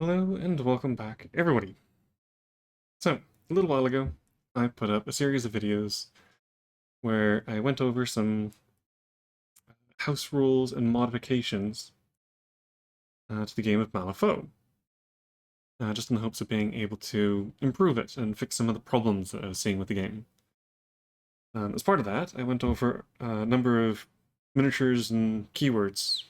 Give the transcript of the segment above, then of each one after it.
Hello and welcome back, everybody. So, a little while ago, I put up a series of videos where I went over some house rules and modifications to the game of Malifaux, just in the hopes of being able to improve it and fix some of the problems that I was seeing with the game. As part of that, I went over a number of miniatures and keywords,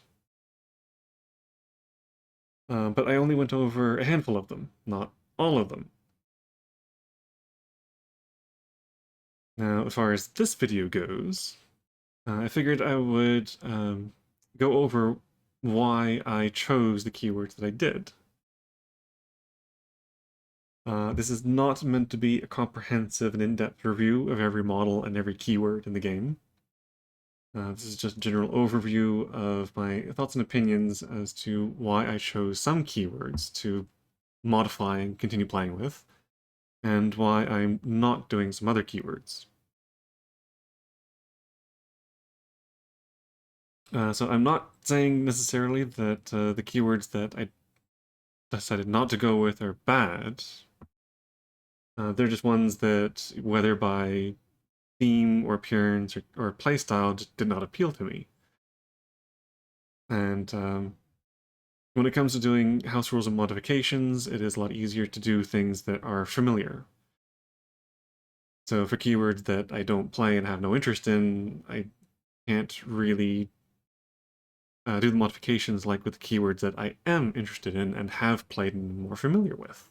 but I only went over a handful of them, not all of them. Now, as far as this video goes, I figured I would go over why I chose the keywords that I did. This is not meant to be a comprehensive and in-depth review of every model and every keyword in the game. This is just a general overview of my thoughts and opinions as to why I chose some keywords to modify and continue playing with, and why I'm not doing some other keywords. So I'm not saying necessarily that the keywords that I decided not to go with are bad. They're just ones that, whether by theme or appearance or playstyle, just did not appeal to me. And when it comes to doing house rules and modifications, it is a lot easier to do things that are familiar. So for keywords that I don't play and have no interest in, I can't really do the modifications like with the keywords that I am interested in and have played and more familiar with.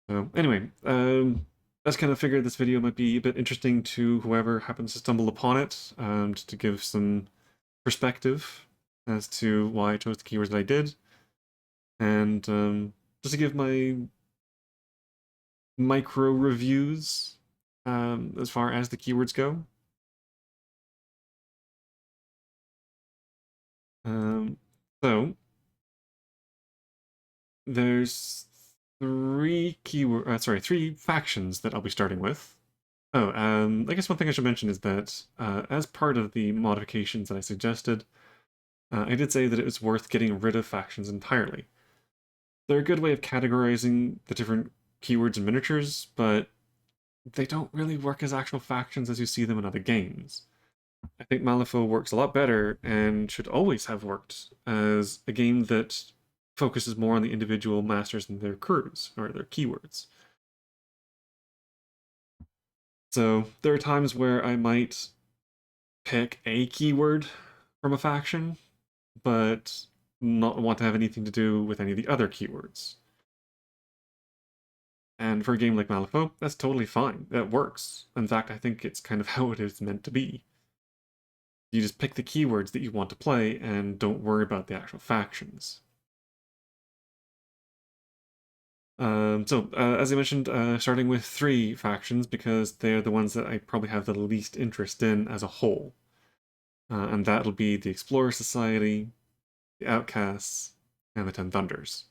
So anyway, I just kind of figured this video might be a bit interesting to whoever happens to stumble upon it, just to give some perspective as to why I chose the keywords that I did, and just to give my micro reviews as far as the keywords go. Um, so there's three factions that I'll be starting with. Oh, I guess one thing I should mention is that as part of the modifications that I suggested, I did say that it was worth getting rid of factions entirely. They're a good way of categorizing the different keywords and miniatures, but they don't really work as actual factions as you see them in other games. I think Malifaux works a lot better and should always have worked as a game that focuses more on the individual masters and their crews, or their keywords. So there are times where I might pick a keyword from a faction, but not want to have anything to do with any of the other keywords. And for a game like Malifaux, that's totally fine. That works. In fact, I think it's kind of how it is meant to be. You just pick the keywords that you want to play and don't worry about the actual factions. As I mentioned, starting with three factions because they're the ones that I probably have the least interest in as a whole. And that'll be the Explorer Society, the Outcasts, and the Ten Thunders.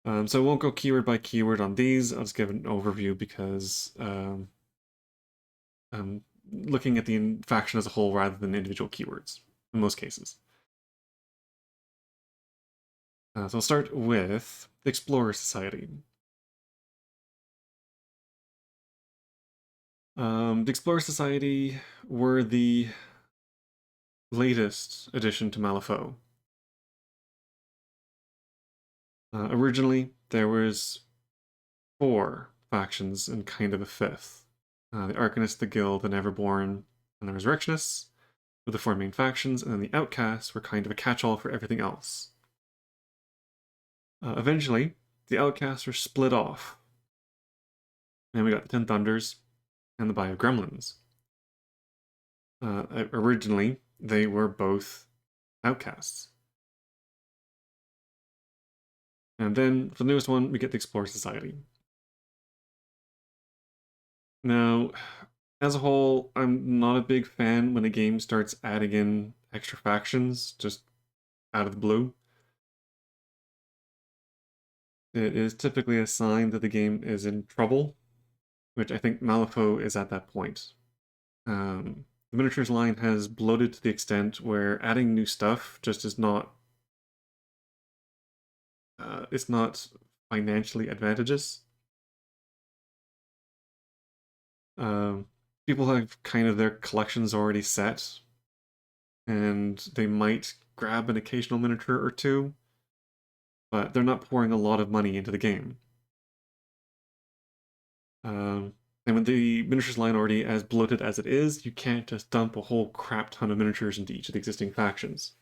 So I won't go keyword by keyword on these. I'll just give an overview because I'm looking at the faction as a whole rather than individual keywords in most cases. So I'll start with the Explorer Society. The Explorer Society were the latest addition to Malifaux. Originally, there was four factions and kind of a fifth. The Arcanists, the Guild, the Neverborn, and the Resurrectionists were the four main factions, and then the Outcasts were kind of a catch-all for everything else. Eventually, the Outcasts were split off. And we got the Ten Thunders and the Bio Gremlins. Originally, they were both Outcasts. And then, for the newest one, we get the Explorer Society. Now, as a whole, I'm not a big fan when a game starts adding in extra factions just out of the blue. It is typically a sign that the game is in trouble, which I think Malifaux is at that point. The miniatures line has bloated to the extent where adding new stuff just is not it's not financially advantageous. Um, People have kind of their collections already set, and they might grab an occasional miniature or two, but they're not pouring a lot of money into the game. Um, and with the miniatures line already as bloated as it is, you can't just dump a whole crap ton of miniatures into each of the existing factions.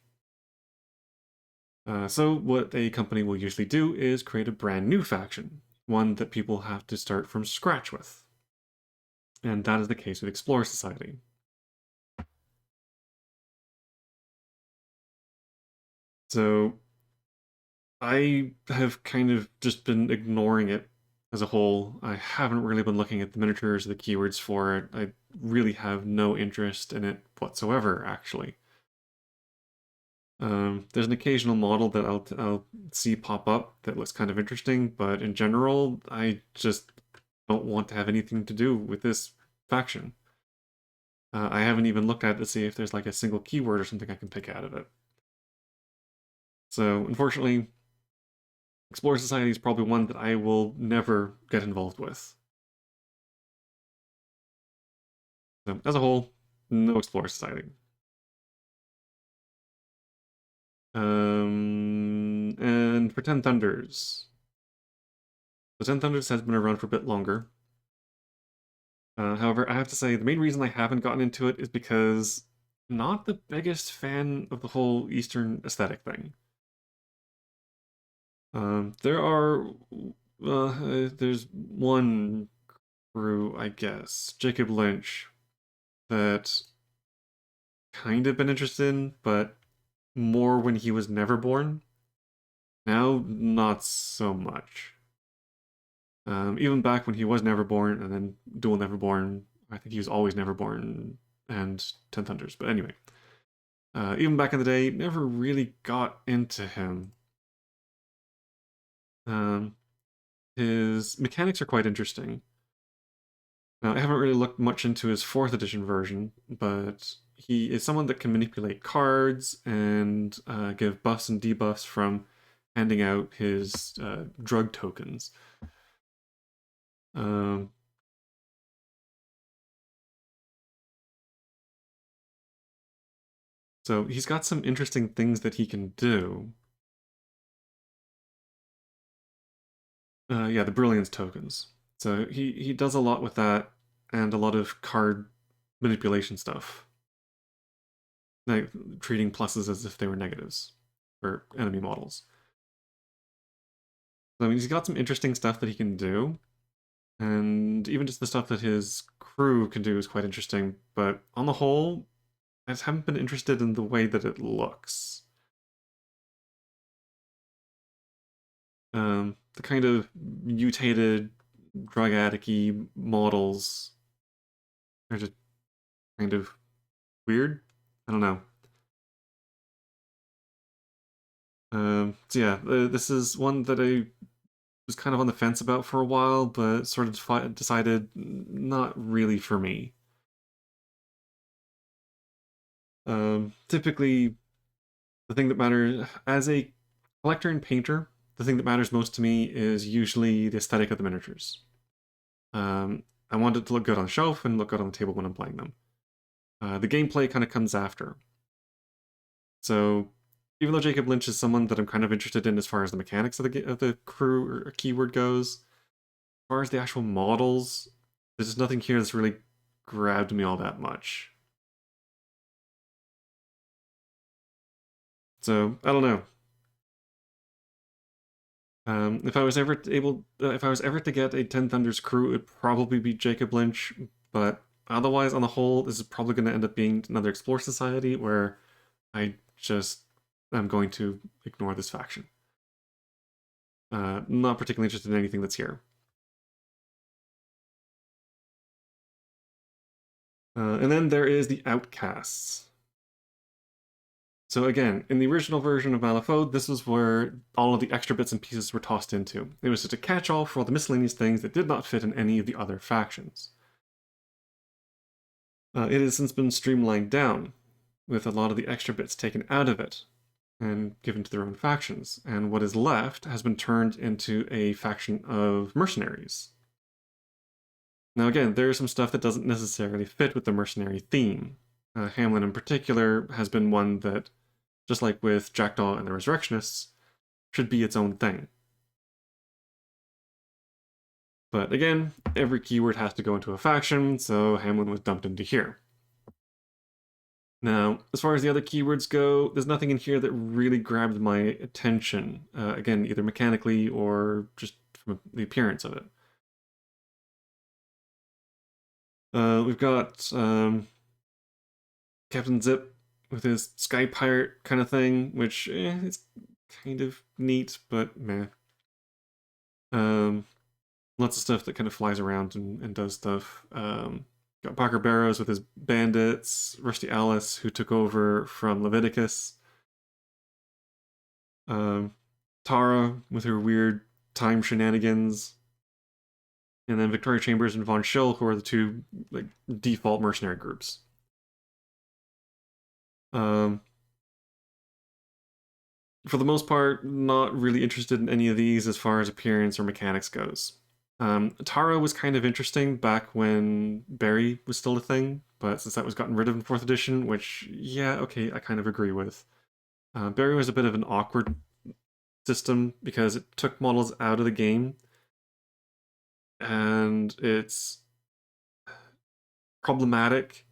So what a company will usually do is create a brand new faction, one that people have to start from scratch with. And that is the case with Explorer Society. So I have kind of just been ignoring it as a whole. I haven't really been looking at the miniatures or the keywords for it. I really have no interest in it whatsoever, actually. There's an occasional model that I'll see pop up that looks kind of interesting, but in general, I just don't want to have anything to do with this faction. I haven't even looked at it to see if there's like a single keyword or something I can pick out of it. So unfortunately, Explorer Society is probably one that I will never get involved with. So as a whole, no Explorer Society. And for Ten Thunders. The Ten Thunders has been around for a bit longer. However, I have to say the main reason I haven't gotten into it is because I'm not the biggest fan of the whole Eastern aesthetic thing. There's one crew, I guess, Jacob Lynch, that kind of been interested in, but more when he was Neverborn. Now, not so much. Even back when he was Neverborn and then Dual Neverborn, I think he was always Neverborn and Ten Thunders. But anyway, even back in the day, never really got into him. Um, his mechanics are quite interesting. Now, I haven't really looked much into his 4th edition version, but he is someone that can manipulate cards and give buffs and debuffs from handing out his drug tokens. Um, so he's got some interesting things that he can do. Yeah, the Brilliance tokens. So he does a lot with that and a lot of card manipulation stuff. Like treating pluses as if they were negatives for enemy models. So, I mean, he's got some interesting stuff that he can do, and even just the stuff that his crew can do is quite interesting. But on the whole, I just haven't been interested in the way that it looks. The kind of mutated, drug addict-y models are just kind of weird. I don't know. So yeah, this is one that I was kind of on the fence about for a while, but sort of decided not really for me. Typically, the thing that matters as a collector and painter, the thing that matters most to me is usually the aesthetic of the miniatures. I want it to look good on the shelf and look good on the table when I'm playing them. The gameplay kind of comes after. So even though Jacob Lynch is someone that I'm kind of interested in as far as the mechanics of the crew or keyword goes, as far as the actual models, there's just nothing here that's really grabbed me all that much. So I don't know. If I was ever to get a Ten Thunders crew, it'd probably be Jacob Lynch. But otherwise, on the whole, this is probably going to end up being another Explore Society where I just am going to ignore this faction. Not particularly interested in anything that's here. And then there is the Outcasts. So again, in the original version of Malifaux, this was where all of the extra bits and pieces were tossed into. It was just a catch-all for all the miscellaneous things that did not fit in any of the other factions. It has since been streamlined down, with a lot of the extra bits taken out of it and given to their own factions, and what is left has been turned into a faction of mercenaries. Now again, there is some stuff that doesn't necessarily fit with the mercenary theme. Hamlin in particular has been one that, just like with Jackdaw and the Resurrectionists, should be its own thing. But again, every keyword has to go into a faction, so Hamlin was dumped into here. Now, as far as the other keywords go, there's nothing in here that really grabbed my attention. Again, either mechanically or just from the appearance of it. We've got Captain Zip with his Sky Pirate kind of thing, which is kind of neat, but meh. Lots of stuff that kind of flies around and does stuff. Got Parker Barrows with his bandits, Rusty Alice, who took over from Leviticus. Tara with her weird time shenanigans. And then Victoria Chambers and Von Schill, who are the two like default mercenary groups. For the most part, not really interested in any of these as far as appearance or mechanics goes. Tara was kind of interesting back when Barry was still a thing, but since that was gotten rid of in 4th edition, which, yeah, okay, I kind of agree with. Barry was a bit of an awkward system because it took models out of the game, and it's problematic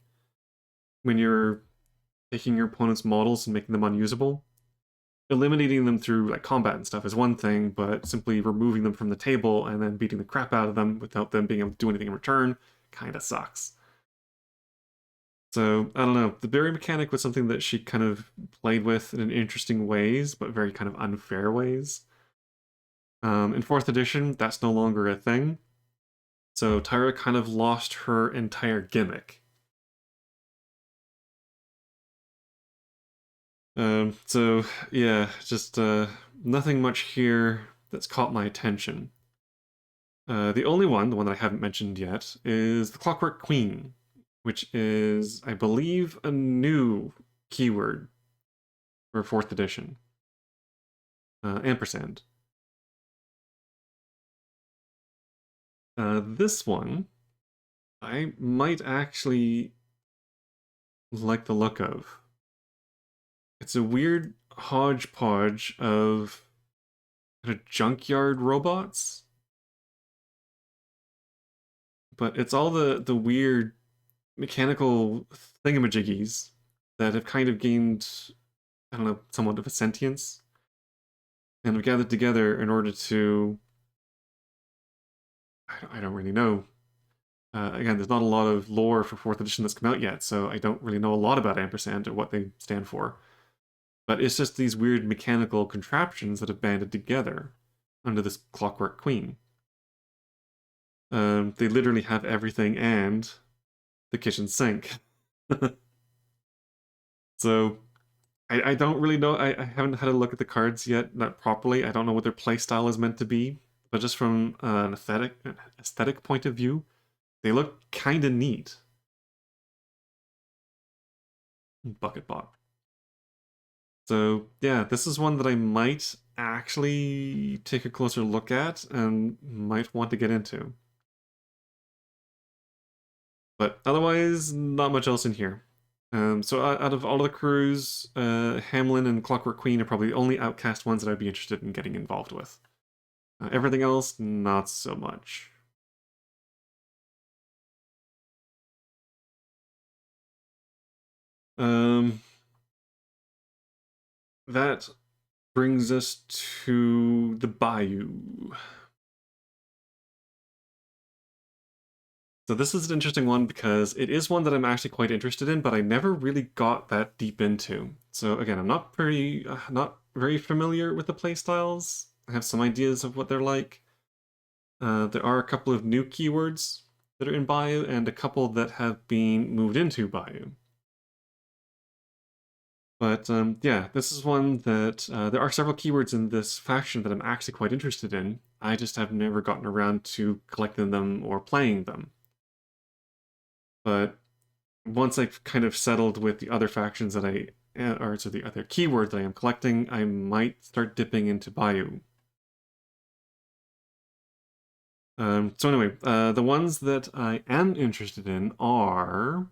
when you're taking your opponent's models and making them unusable. Eliminating them through like combat and stuff is one thing, but simply removing them from the table and then beating the crap out of them without them being able to do anything in return kind of sucks. So, I don't know. The Barry mechanic was something that she kind of played with in interesting ways, but very kind of unfair ways. In 4th edition, that's no longer a thing. So Tyra kind of lost her entire gimmick. So yeah, just nothing much here that's caught my attention. The only one, the one that I haven't mentioned yet, is the Clockwork Queen, which is, I believe, a new keyword for 4th edition. Ampersand. This one, I might actually like the look of. It's a weird hodgepodge of kind of junkyard robots, but it's all the weird mechanical thingamajiggies that have kind of gained, I don't know, somewhat of a sentience, and have gathered together in order to, I don't really know. Again, there's not a lot of lore for 4th edition that's come out yet, so I don't really know a lot about Ampersand or what they stand for. But it's just these weird mechanical contraptions that have banded together under this Clockwork Queen. They literally have everything and the kitchen sink. So I don't really know. I haven't had a look at the cards yet, not properly. I don't know what their playstyle is meant to be, but just from an aesthetic point of view, they look kind of neat. Bucket bot. So yeah, this is one that I might actually take a closer look at and might want to get into. But otherwise, not much else in here. So out of all of the crews, Hamlin and Clockwork Queen are probably the only outcast ones that I'd be interested in getting involved with. Everything else, not so much. That brings us to the Bayou. So this is an interesting one because it is one that I'm actually quite interested in, but I never really got that deep into. So again, I'm not very familiar with the playstyles. I have some ideas of what they're like. There are a couple of new keywords that are in Bayou and a couple that have been moved into Bayou. But yeah, this is one that there are several keywords in this faction that I'm actually quite interested in. I just have never gotten around to collecting them or playing them. But once I've kind of settled with the other factions that or so the other keywords that I am collecting, I might start dipping into Bayou. So anyway, the ones that I am interested in are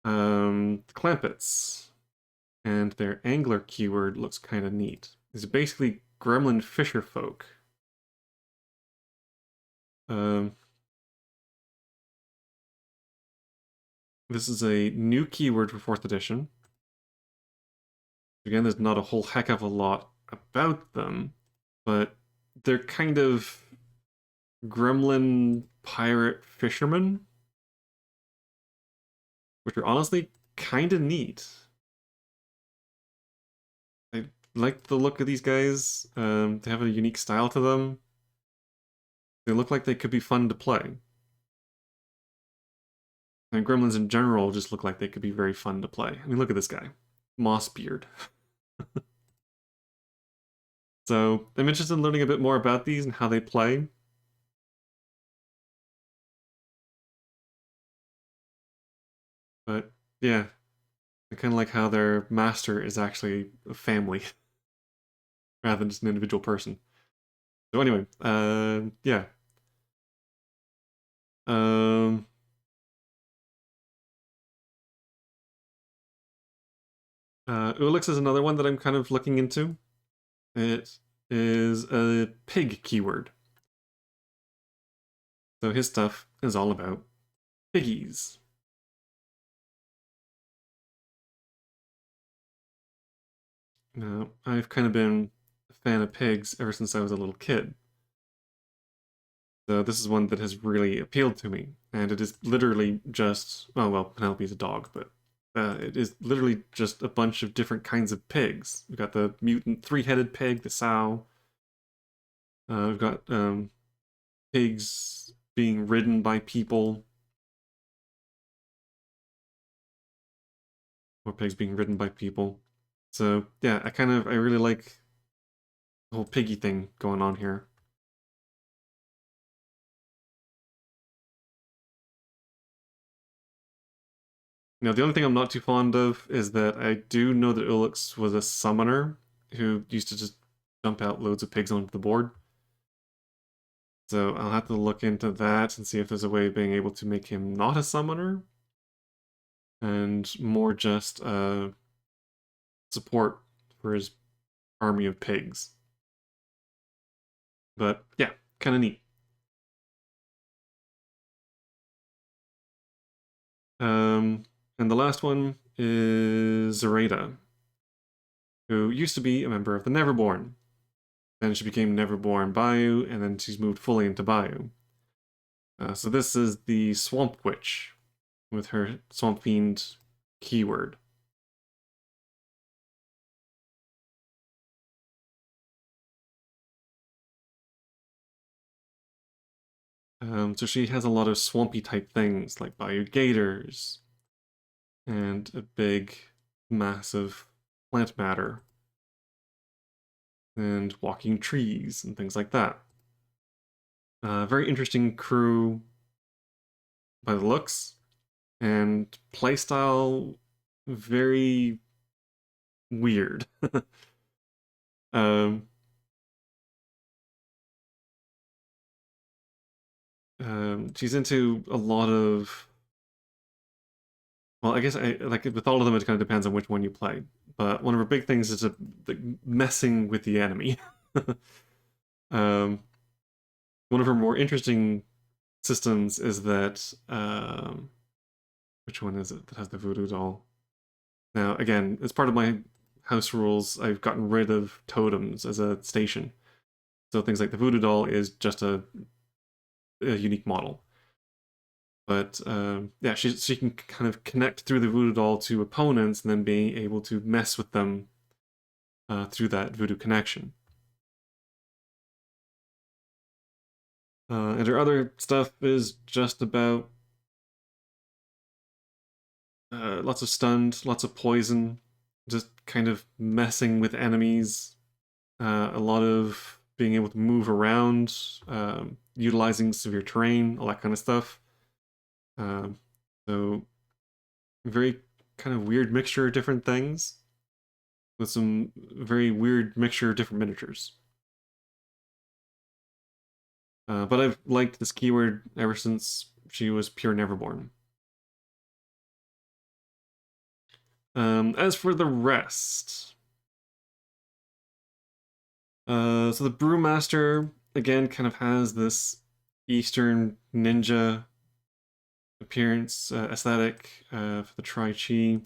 Clampets, and their angler keyword looks kind of neat. These are basically gremlin fisher folk. Um, this is a new keyword for 4th edition. Again, there's not a whole heck of a lot about them, but they're kind of gremlin pirate fishermen, which are honestly kind of neat. I like the look of these guys. They have a unique style to them. They look like they could be fun to play. And gremlins in general just look like they could be very fun to play. I mean, look at this guy. Mossbeard. So I'm interested in learning a bit more about these and how they play. But yeah, I kind of like how their master is actually a family rather than just an individual person. So anyway, yeah. Um, Ulix is another one that I'm kind of looking into. It is a pig keyword. So his stuff is all about piggies. Now, I've kind of been a fan of pigs ever since I was a little kid. So this is one that has really appealed to me. And it is literally just, oh well, Penelope's a dog, but it is literally just a bunch of different kinds of pigs. We've got the mutant three-headed pig, the sow. We've got pigs being ridden by people. Or pigs being ridden by people. So yeah, I really like the whole piggy thing going on here. Now, the only thing I'm not too fond of is that I do know that Ulix was a summoner who used to just dump out loads of pigs onto the board. So I'll have to look into that and see if there's a way of being able to make him not a summoner and more just support for his army of pigs. But yeah, kind of neat. And the last one is Zoraida, who used to be a member of the Neverborn. Then she became Neverborn Bayou, and then she's moved fully into Bayou. So this is the Swamp Witch with her Swamp Fiend keyword. So she has a lot of swampy type things like Bayou Gators and a big, massive plant matter and walking trees and things like that. Very interesting crew by the looks, and playstyle very weird. um, she's into a lot of. Well, I guess I like with all of them. It kind of depends on which one you play. But one of her big things is messing with the enemy. um, one of her more interesting systems is that which one is it that has the voodoo doll? Now, again, as part of my house rules, I've gotten rid of totems as a station. So things like the voodoo doll is just a unique model. But yeah, she can kind of connect through the voodoo doll to opponents and then being able to mess with them through that voodoo connection. And her other stuff is just about lots of stunned, lots of poison, just kind of messing with enemies, a lot of being able to move around, utilizing severe terrain, all that kind of stuff. So very kind of weird mixture of different things with some very weird mixture of different miniatures. But I've liked this keyword ever since she was pure Neverborn. As for the rest, so the Brewmaster again kind of has this Eastern ninja appearance aesthetic for the Tri-Chi.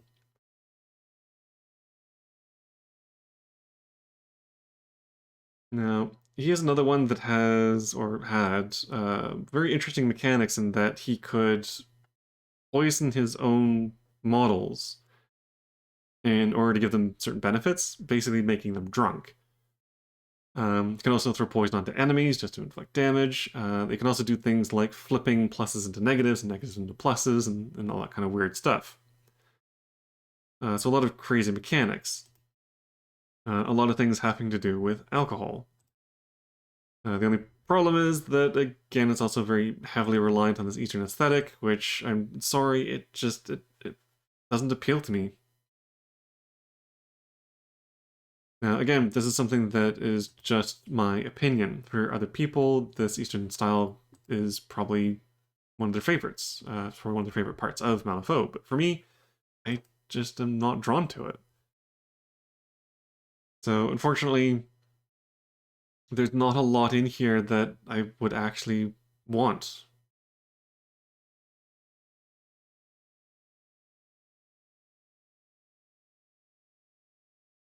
Now, he is another one that has, or had, very interesting mechanics in that he could poison his own models in order to give them certain benefits, basically making them drunk. You can also throw poison onto enemies just to inflict damage. They can also do things like flipping pluses into negatives and negatives into pluses and all that kind of weird stuff. So a lot of crazy mechanics. A lot of things having to do with alcohol. The only problem is that, again, it's also very heavily reliant on this Eastern aesthetic, which I'm sorry, it doesn't appeal to me. Now, again, this is something that is just my opinion. For other people, this Eastern style is probably one of their favorites, for one of their favorite parts of Malifaux. But for me, I just am not drawn to it. So, unfortunately, there's not a lot in here that I would actually want.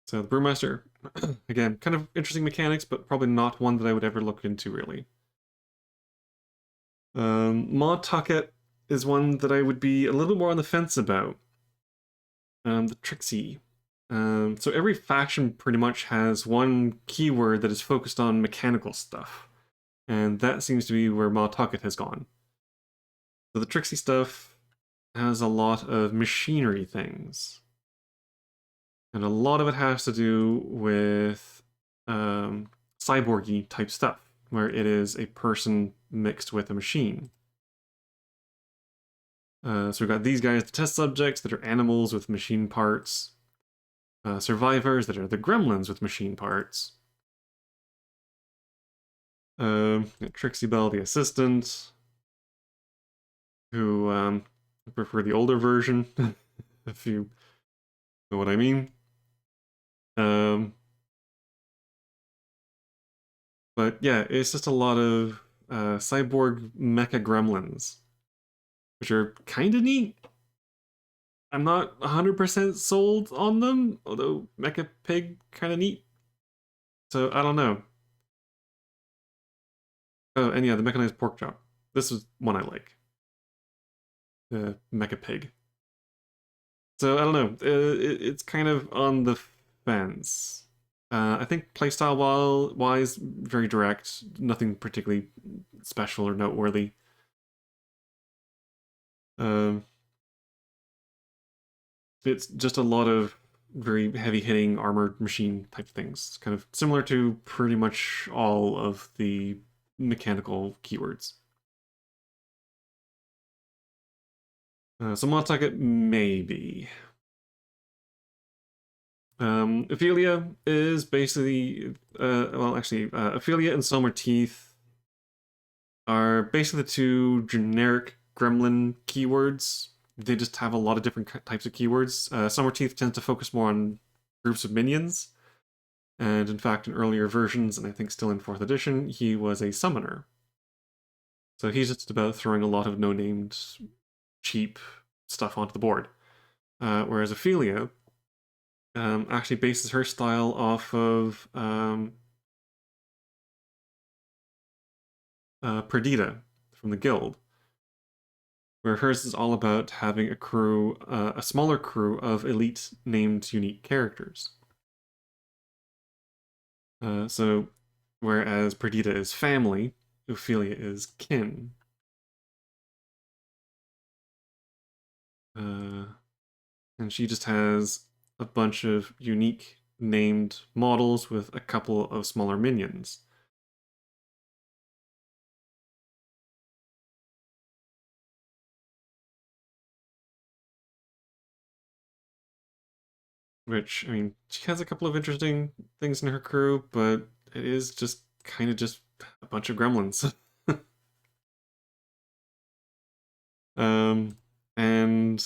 So the Brewmaster, again, kind of interesting mechanics, but probably not one that I would ever look into, really. Mod Tucket is one that I would be a little bit more on the fence about. The Trixie. So every faction pretty much has one keyword that is focused on mechanical stuff. And that seems to be where Mod Tucket has gone. So the Trixie stuff has a lot of machinery things. And a lot of it has to do with cyborgy type stuff, where it is a person mixed with a machine. So we've got these guys, the test subjects, that are animals with machine parts. Survivors, that are the gremlins with machine parts. Trixie Bell, the assistant, who prefer the older version, if you know what I mean. But yeah, it's just a lot of cyborg mecha gremlins, which are kind of neat. I'm not 100% sold on them, although mecha pig kind of neat. So I don't know. Oh, and yeah, the mechanized pork chop. This is one I like. The mecha pig. So I don't know. It's kind of on the fence. I think playstyle wise, very direct. Nothing particularly special or noteworthy. Um, it's just a lot of very heavy hitting armored machine type things. Kind of similar to pretty much all of the mechanical keywords. So Montauk maybe. Ophelia is basically, well, actually, Ophelia and Summer Teeth are basically the two generic gremlin keywords. They just have a lot of different types of keywords. Summer Teeth tends to focus more on groups of minions, and in fact, in earlier versions, and I think still in 4th edition, he was a summoner. So he's just about throwing a lot of no-named, cheap stuff onto the board. Whereas Ophelia actually bases her style off of Perdita from the guild, where hers is all about having a crew, a smaller crew of elite named unique characters. So, whereas Perdita is family, Ophelia is kin. And she just has a bunch of unique named models with a couple of smaller minions. which, I mean, she has a couple of interesting things in her crew, but it is just kind of just a bunch of gremlins. um, and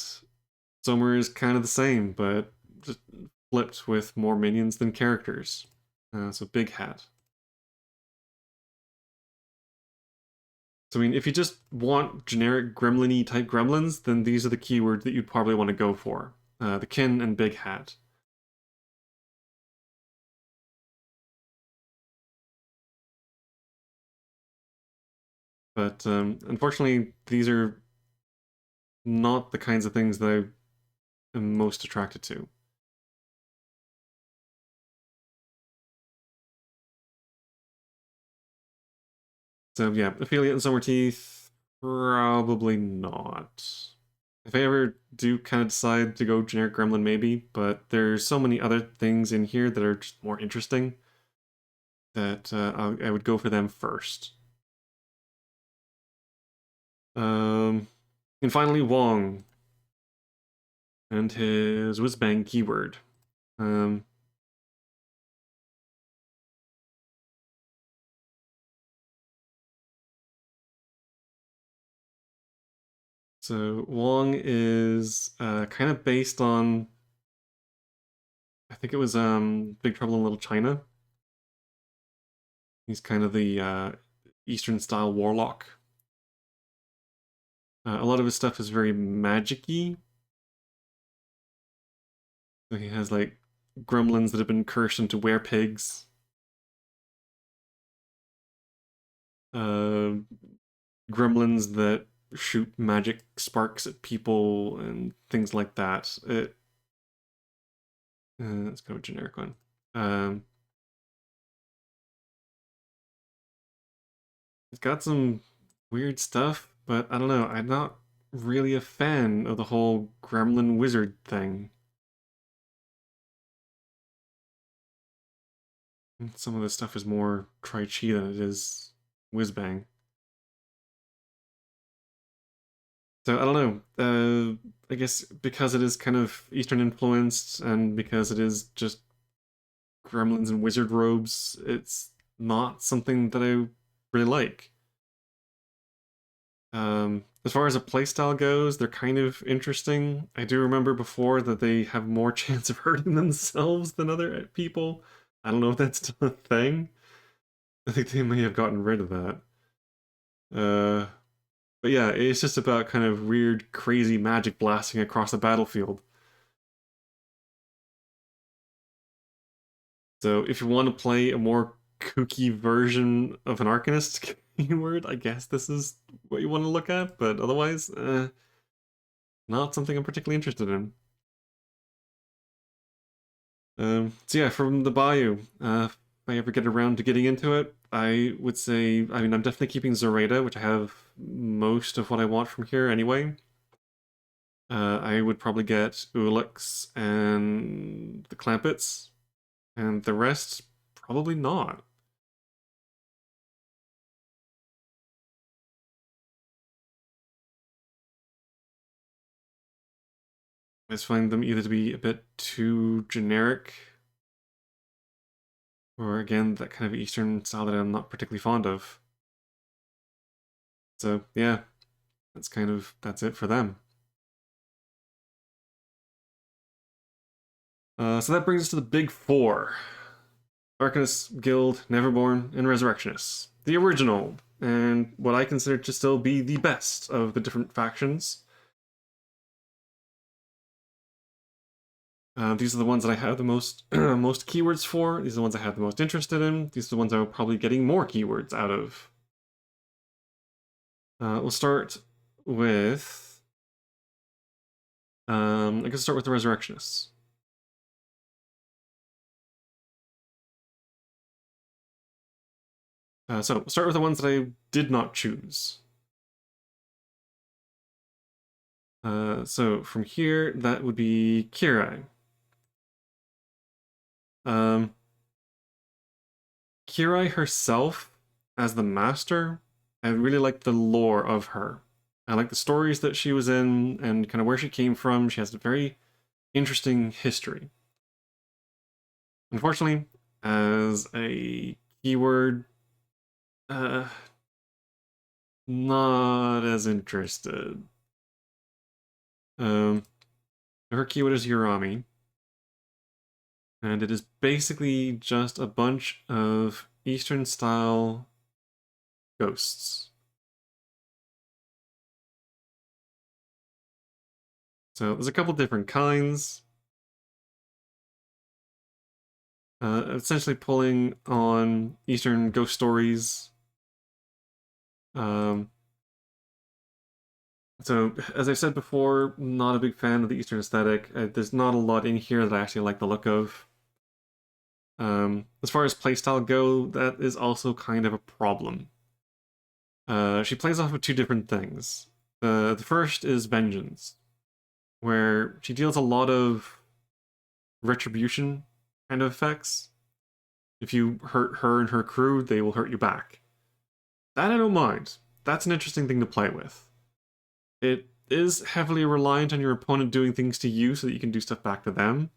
Somewhere is kind of the same, but just flipped with more minions than characters. So Big Hat. So I mean, if you just want generic gremlin-y type gremlins, then these are the keywords that you'd probably want to go for. The Kin and Big Hat. But unfortunately, these are not the kinds of things that I am most attracted to. So yeah, Affiliate and Summer Teeth, probably not. If I ever do kind of decide to go generic gremlin, maybe, but there's so many other things in here that are just more interesting that I would go for them first. Um, and finally, Wong and his whiz-bang keyword. Um, so Wong is kind of based on, I think it was Big Trouble in Little China. He's kind of the Eastern style warlock. A lot of his stuff is very magic-y. So he has like gremlins that have been cursed into werepigs. Uh, Gremlins that shoot magic sparks at people and things like that. Let's go generic one. It's got some weird stuff, but I don't know. I'm not really a fan of the whole gremlin wizard thing. Some of this stuff is more Tri Chi than it is whiz bang. So I don't know. I guess because it is kind of Eastern influenced and because it is just gremlins and wizard robes, it's not something that I really like. As far as a playstyle goes, they're kind of interesting. I do remember before that they have more chance of hurting themselves than other people. I don't know if that's still a thing. I think they may have gotten rid of that. Uh, but yeah, it's just about kind of weird, crazy magic blasting across the battlefield. So if you want to play a more kooky version of an Arcanist keyword, I guess this is what you want to look at. But otherwise, not something I'm particularly interested in. So yeah, from the Bayou, if I ever get around to getting into it, I would say, I mean, I'm definitely keeping Zoraida, which I have most of what I want from here anyway. I would probably get Ulux and the Clampets, and the rest, probably not. I just find them either to be a bit too generic, or again, that kind of Eastern style that I'm not particularly fond of. So yeah, that's it for them. So that brings us to the big four. Arcanist, Guild, Neverborn, and Resurrectionists. The original, and what I consider to still be the best of the different factions. These are the ones that I have the most most keywords for. These are the ones I have the most interested in. These are the ones I'm probably getting more keywords out of. We'll start with. I can start with the Resurrectionists. So we'll start with the ones that I did not choose. So from here, that would be Kirai. Um, Kirai herself, as the master, I really like the lore of her. I like the stories that she was in and kind of where she came from. She has a very interesting history. Unfortunately, as a keyword, uh, not as interested. Um, her keyword is Urami, and it is basically just a bunch of Eastern style ghosts. So there's a couple different kinds. Essentially pulling on Eastern ghost stories. Um, so, as I said before, not a big fan of the Eastern aesthetic. There's not a lot in here that I actually like the look of. As far as playstyle go, that is also kind of a problem. She plays off of two different things. The first is Vengeance, where she deals a lot of retribution kind of effects. If you hurt her and her crew, they will hurt you back. That I don't mind. That's an interesting thing to play with. It is heavily reliant on your opponent doing things to you so that you can do stuff back to them.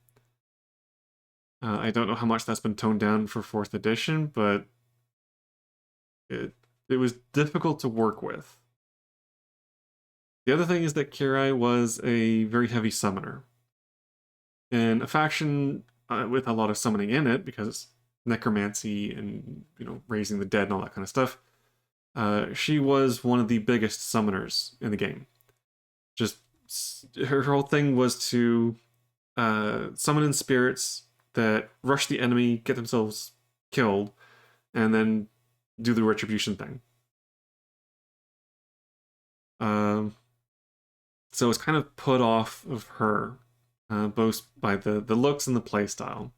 I don't know how much that's been toned down for 4th edition, but it was difficult to work with. The other thing is that Kirai was a very heavy summoner. In a faction with a lot of summoning in it, because necromancy and raising the dead and all that kind of stuff, she was one of the biggest summoners in the game. Just her whole thing was to summon in spirits that rush the enemy, get themselves killed, and then do the retribution thing. So it's kind of put off of her, both by the looks and the playstyle.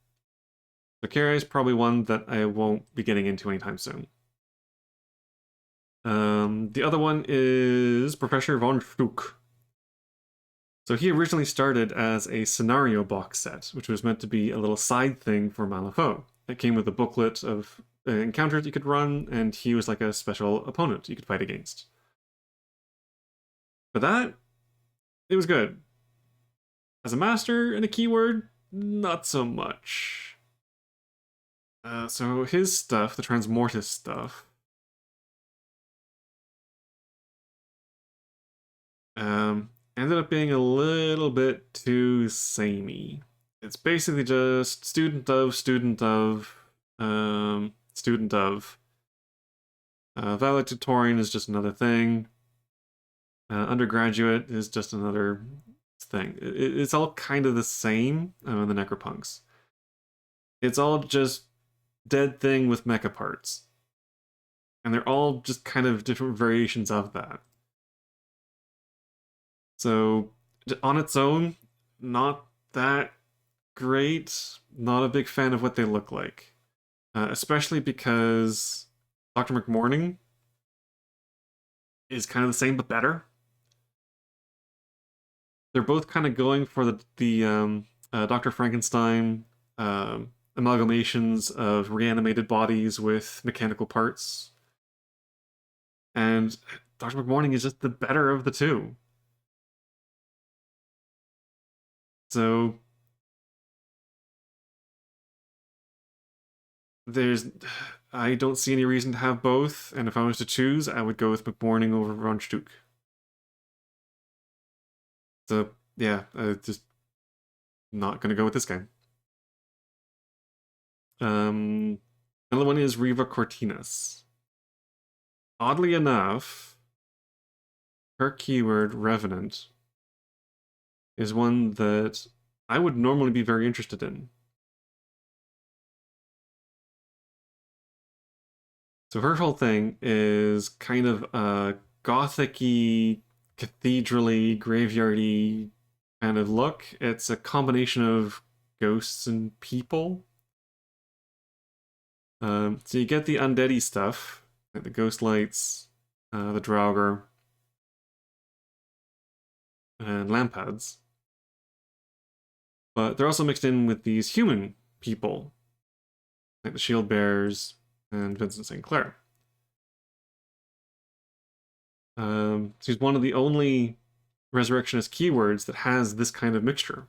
So Kirai is probably one that I won't be getting into anytime soon. The other one is Professor von Stuck. So he originally started as a scenario box set, which was meant to be a little side thing for Malifaux. It came with a booklet of encounters you could run, and he was like a special opponent you could fight against. For that, it was good. As a master and a keyword, not so much. So his stuff, the Transmortis stuff, ended up being a little bit too samey. It's basically just student of, student of, student of. Valedictorian is just another thing. Undergraduate is just another thing. It's all kind of the same in the Necropunks. It's all just dead thing with mecha parts. And they're all just kind of different variations of that. So, on its own, not that great. Not a big fan of what they look like. Especially because Dr. McMorning is kind of the same but better. They're both kind of going for the Dr. Frankenstein amalgamations of reanimated bodies with mechanical parts. And Dr. McMorning is just the better of the two. So I don't see any reason to have both, and if I was to choose, I would go with McMorning over Von Stuck. So yeah, just not gonna go with this guy. Another one is Riva Cortinas. Oddly enough, her keyword Revenant is one that I would normally be very interested in. So her whole thing is kind of a gothic-y, cathedral-y, graveyard-y kind of look. It's a combination of ghosts and people. So you get the undeady stuff, like the ghost lights, the Draugr, and Lampads. But they're also mixed in with these human people, like the Shield Bearers and Vincent St. Clair. She's one of the only Resurrectionist keywords that has this kind of mixture.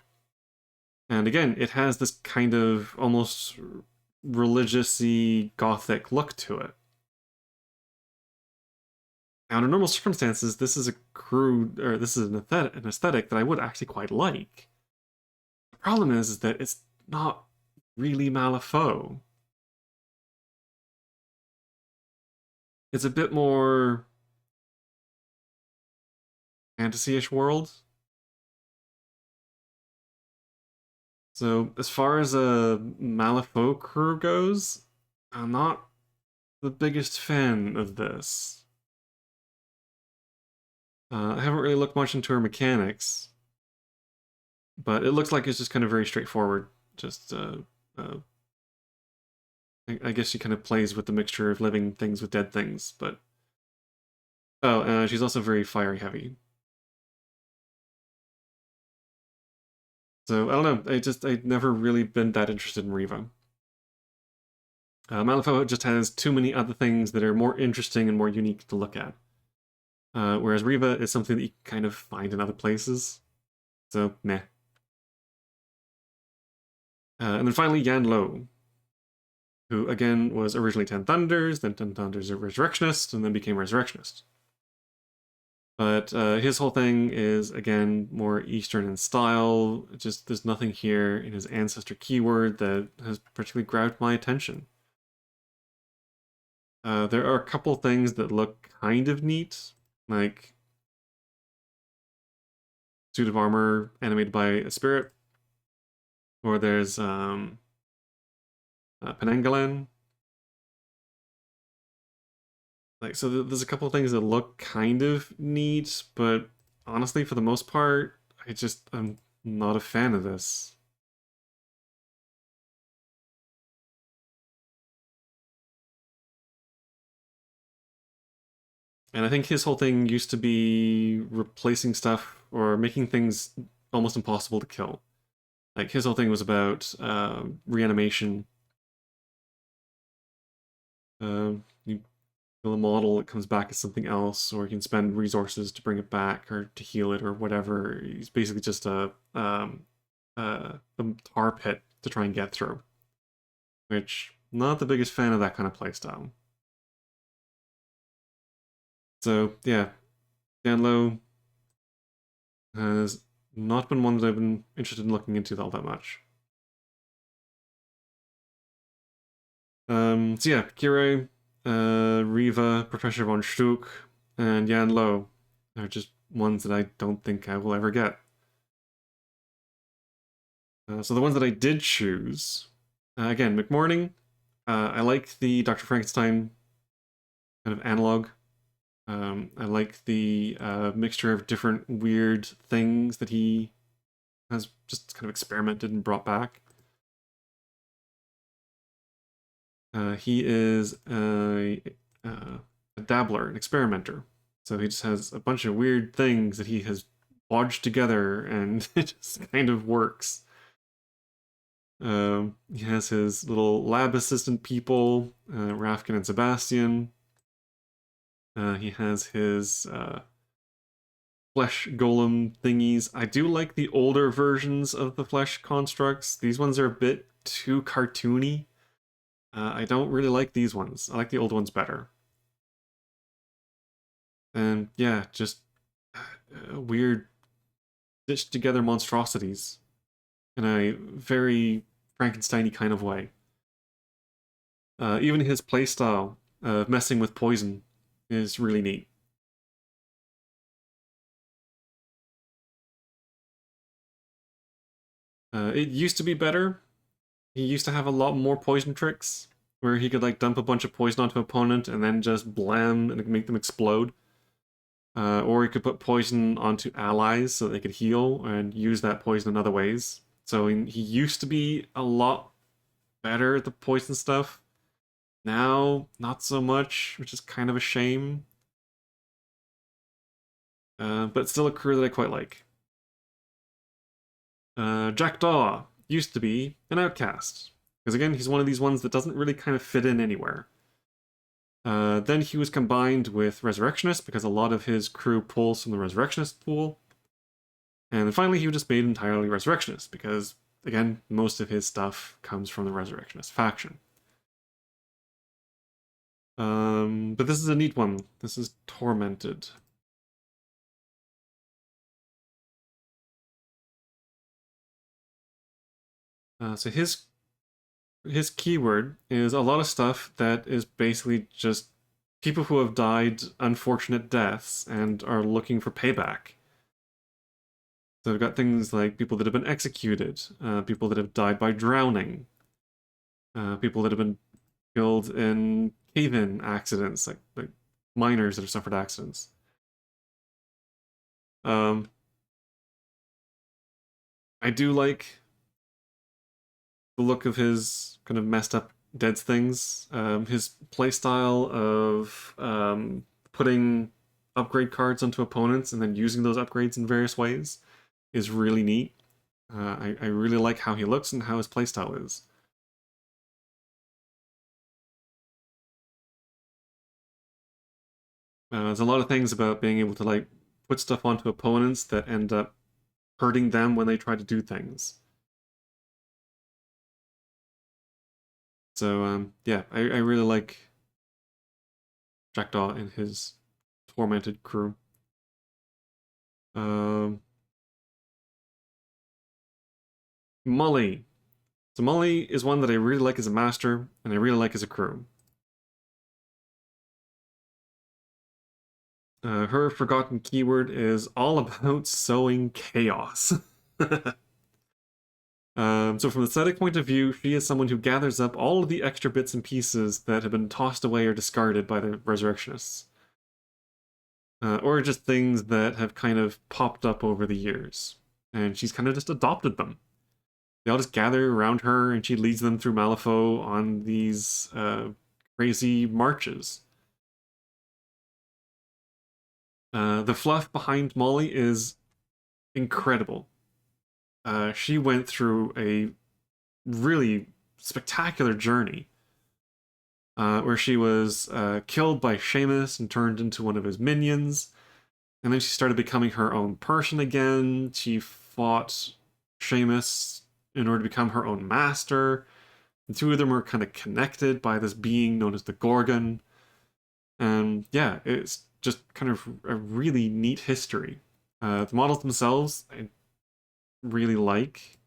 And And again, it has this kind of almost religious-y, gothic look to it. Now, under normal circumstances, this is an aesthetic that I would actually quite like. The problem is that it's not really Malifaux. It's a bit more fantasy-ish world. So as far as a Malifaux crew goes, I'm not the biggest fan of this. I haven't really looked much into her mechanics, but it looks like it's just kind of very straightforward. Just, I guess she kind of plays with the mixture of living things with dead things, but... Oh, she's also very fiery heavy. So, I don't know, I'd never really been that interested in Riva. Malifaux just has too many other things that are more interesting and more unique to look at. Whereas Riva is something that you can kind of find in other places. So, meh. And then finally, Yan Lo, who again was originally Ten Thunders, then Ten Thunders a Resurrectionist, and then became Resurrectionist. But his whole thing is, again, more Eastern in style. Just there's nothing here in his ancestor keyword that has particularly grabbed my attention. There are a couple things that look kind of neat, like suit of armor animated by a spirit, or there's Penanggalan. Like, so there's a couple of things that look kind of neat, but honestly, for the most part, I'm not a fan of this. And I think his whole thing used to be replacing stuff or making things almost impossible to kill. Like, his whole thing was about reanimation. You kill a model, it comes back as something else, or you can spend resources to bring it back or to heal it or whatever. He's basically just a tar pit to try and get through. Which, not the biggest fan of that kind of playstyle. So, yeah, Yan Lo has not been one that I've been interested in looking into all that much. So yeah, Kirei, Riva, Professor von Stuck, and Yan Lo are just ones that I don't think I will ever get. So the ones that I did choose, again, McMorning. I like the Dr. Frankenstein kind of analog. I like the mixture of different weird things that he has just kind of experimented and brought back. He is a dabbler, an experimenter. So he just has a bunch of weird things that he has bodged together, and it just kind of works. He has his little lab assistant people, Rafkin and Sebastian. He has his flesh golem thingies. I do like the older versions of the flesh constructs. These ones are a bit too cartoony. I don't really like these ones. I like the old ones better. And yeah, just weird stitched together monstrosities in a very Frankenstein-y kind of way. Even his playstyle of messing with poison is really neat. It used to be better. He used to have a lot more poison tricks, where he could like dump a bunch of poison onto an opponent and then just blam and make them explode. Or he could put poison onto allies so they could heal and use that poison in other ways. So he used to be a lot better at the poison stuff. Now, not so much, which is kind of a shame. But still a crew that I quite like. Jackdaw used to be an outcast. Because again, he's one of these ones that doesn't really kind of fit in anywhere. Then he was combined with Resurrectionist, because a lot of his crew pulls from the Resurrectionist pool. And then finally he was just made entirely Resurrectionist, because again, most of his stuff comes from the Resurrectionist faction. But this is a neat one. This is Tormented. So his keyword is a lot of stuff that is basically just people who have died unfortunate deaths and are looking for payback. So we've got things like people that have been executed, people that have died by drowning, people that have been killed in cave-in accidents, like miners that have suffered accidents. Um, I do like the look of his kind of messed up dead things. His playstyle of putting upgrade cards onto opponents and then using those upgrades in various ways is really neat. I really like how he looks and how his playstyle is. There's a lot of things about being able to like put stuff onto opponents that end up hurting them when they try to do things. So yeah, I really like Jackdaw and his tormented crew. Um, Molly. So Molly is one that I really like as a master, and I really like as a crew. Her forgotten keyword is all about sowing chaos. So from the aesthetic point of view, she is someone who gathers up all of the extra bits and pieces that have been tossed away or discarded by the Resurrectionists. Or just things that have kind of popped up over the years. And she's kind of just adopted them. They all just gather around her, and she leads them through Malifaux on these crazy marches. The fluff behind Molly is incredible. She went through a really spectacular journey where she was killed by Seamus and turned into one of his minions. And then she started becoming her own person again. She fought Seamus in order to become her own master. The two of them were kind of connected by this being known as the Gorgon. And yeah, it's just kind of a really neat history. The models themselves, I really like,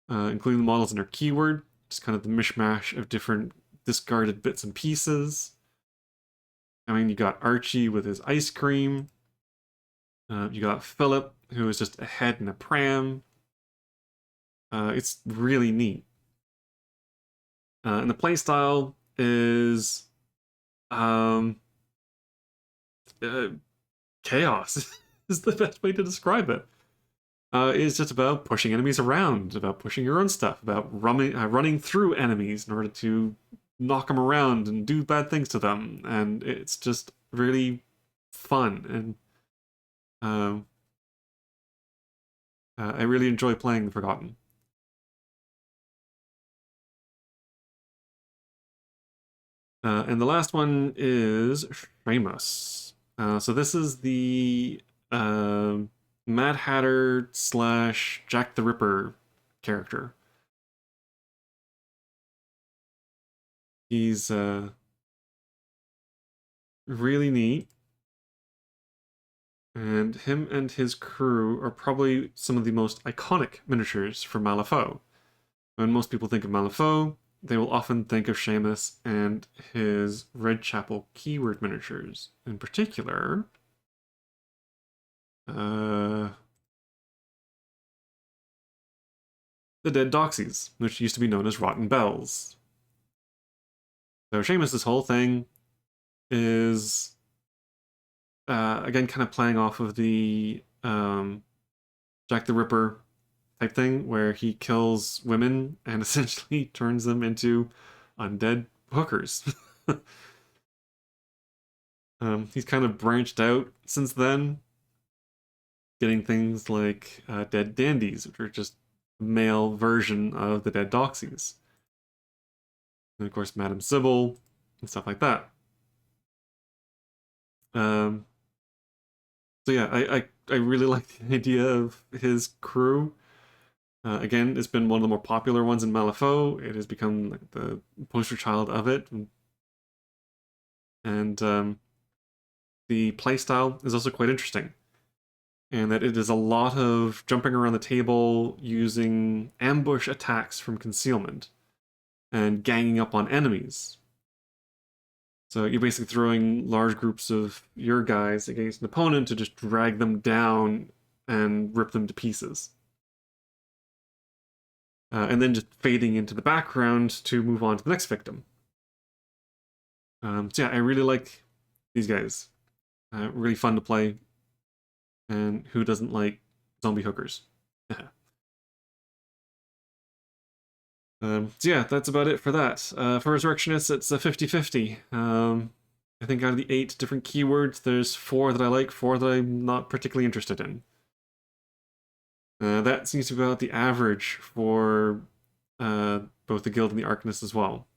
including the models in her keyword, just kind of the mishmash of different discarded bits and pieces. I mean, you got Archie with his ice cream. You got Philip, who is just a head in a pram. It's really neat. And the playstyle is um, uh, chaos is the best way to describe it. It's just about pushing enemies around, about pushing your own stuff, about running through enemies in order to knock them around and do bad things to them. And it's just really fun. And um, I really enjoy playing The Forgotten. And the last one is Seamus. So this is the Mad Hatter slash Jack the Ripper character. He's really neat. And him and his crew are probably some of the most iconic miniatures for Malifaux. When most people think of Malifaux, they will often think of Seamus and his Red Chapel keyword miniatures. In particular, the Dead Doxies, which used to be known as Rotten Bells. So Seamus' whole thing is, again, kind of playing off of the Jack the Ripper type thing, where he kills women and essentially turns them into undead hookers. He's kind of branched out since then, getting things like dead dandies, which are just a male version of the dead doxies. And of course, Madame Sybil and stuff like that. Um, so yeah, I really like the idea of his crew. Again, it's been one of the more popular ones in Malifaux. It has become like the poster child of it. And the playstyle is also quite interesting, and that it is a lot of jumping around the table using ambush attacks from concealment and ganging up on enemies. So you're basically throwing large groups of your guys against an opponent to just drag them down and rip them to pieces. And then just fading into the background to move on to the next victim. So yeah, I really like these guys. Really fun to play. And who doesn't like zombie hookers? So yeah, that's about it for that. For Resurrectionists, it's a 50-50. I think out of the 8 different keywords, there's 4 that I like, 4 that I'm not particularly interested in. That seems to be about the average for both the Guild and the Arcanist as well.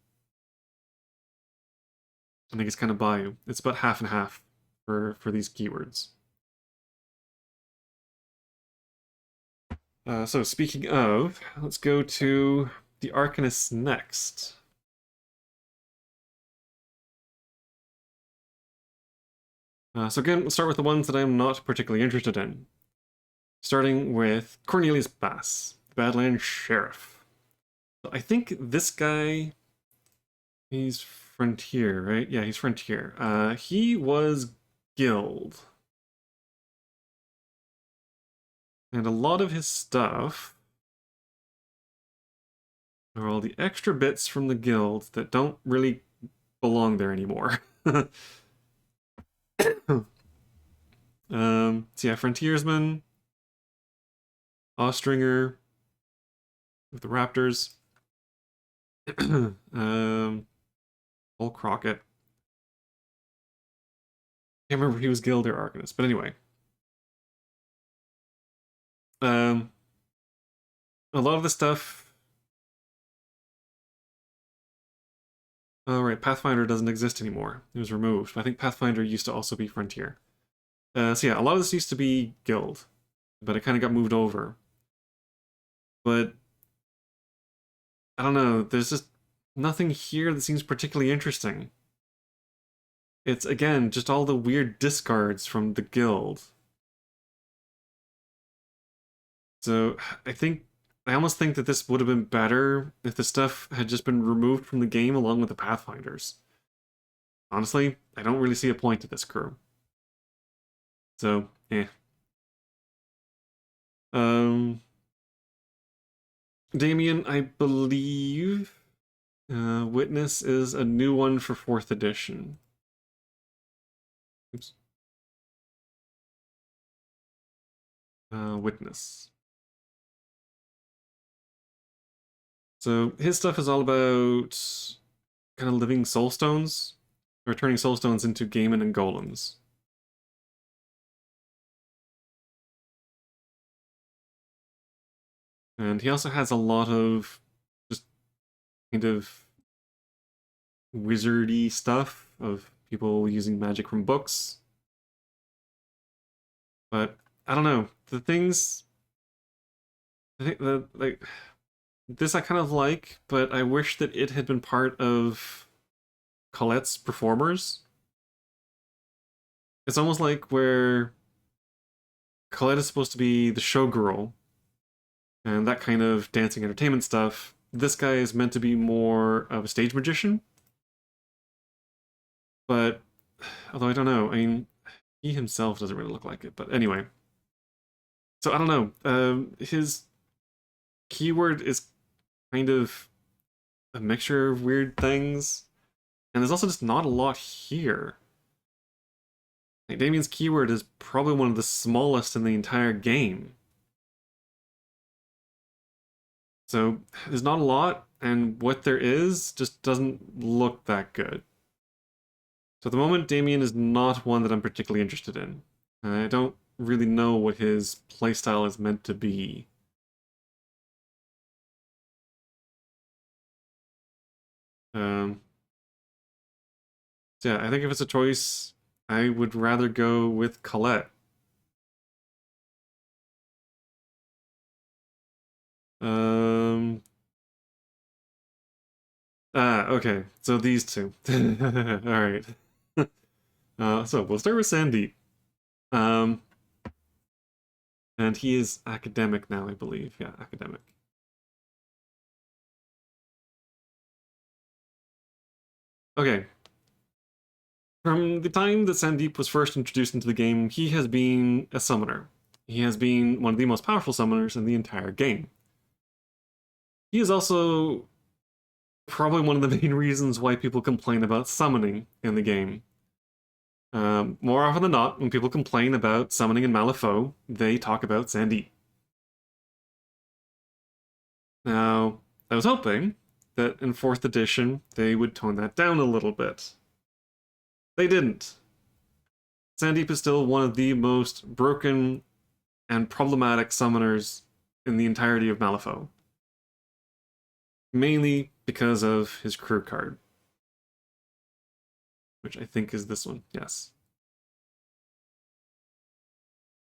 I think it's kind of by you. It's about half and half for these keywords. So speaking of, let's go to the Arcanist next. So again, we'll start with the ones that I'm not particularly interested in. Starting with Cornelius Bass, the Badlands Sheriff. So I think this guy, he's Frontier, right? Yeah, he's Frontier. He was Guild. And a lot of his stuff are all the extra bits from the Guild that don't really belong there anymore. So yeah, Frontiersman, Ostringer with the Raptors, Paul Crockett. Can't remember if he was Guild or Arcanist, but anyway. A lot of the stuff. Oh right, Pathfinder doesn't exist anymore. It was removed. I think Pathfinder used to also be Frontier. So yeah, a lot of this used to be Guild, but it kind of got moved over. But I don't know, there's just nothing here that seems particularly interesting. It's, again, just all the weird discards from the Guild. So I almost think that this would have been better if the stuff had just been removed from the game along with the Pathfinders. Honestly, I don't really see a point to this crew. So, eh. Um, Damien, I believe Witness is a new one for 4th edition. Oops. Witness. So his stuff is all about kind of living soulstones, or turning soulstones into Gaiman and golems. And he also has a lot of just kind of wizardy stuff of people using magic from books. But I don't know. The things I think that like this I kind of like, but I wish that it had been part of Colette's performers. It's almost like where Colette is supposed to be the showgirl and that kind of dancing entertainment stuff. This guy is meant to be more of a stage magician. But although I don't know, I mean, he himself doesn't really look like it. But anyway, so I don't know. His keyword is kind of a mixture of weird things, and there's also just not a lot here. Like Damien's keyword is probably one of the smallest in the entire game. So there's not a lot, and what there is just doesn't look that good. So at the moment, Damien is not one that I'm particularly interested in. I don't really know what his playstyle is meant to be. Um, so yeah, I think if it's a choice, I would rather go with Colette. Okay. So these two. All right. So we'll start with Sandeep. Um, and he is academic now, I believe. Yeah, academic. Okay. From the time that Sandeep was first introduced into the game, he has been a summoner. He has been one of the most powerful summoners in the entire game. He is also probably one of the main reasons why people complain about summoning in the game. More often than not, when people complain about summoning in Malifaux, they talk about Sandeep. Now, I was hoping that in 4th edition they would tone that down a little bit. They didn't. Sandeep is still one of the most broken and problematic summoners in the entirety of Malifaux. Mainly because of his crew card, which I think is this one, yes.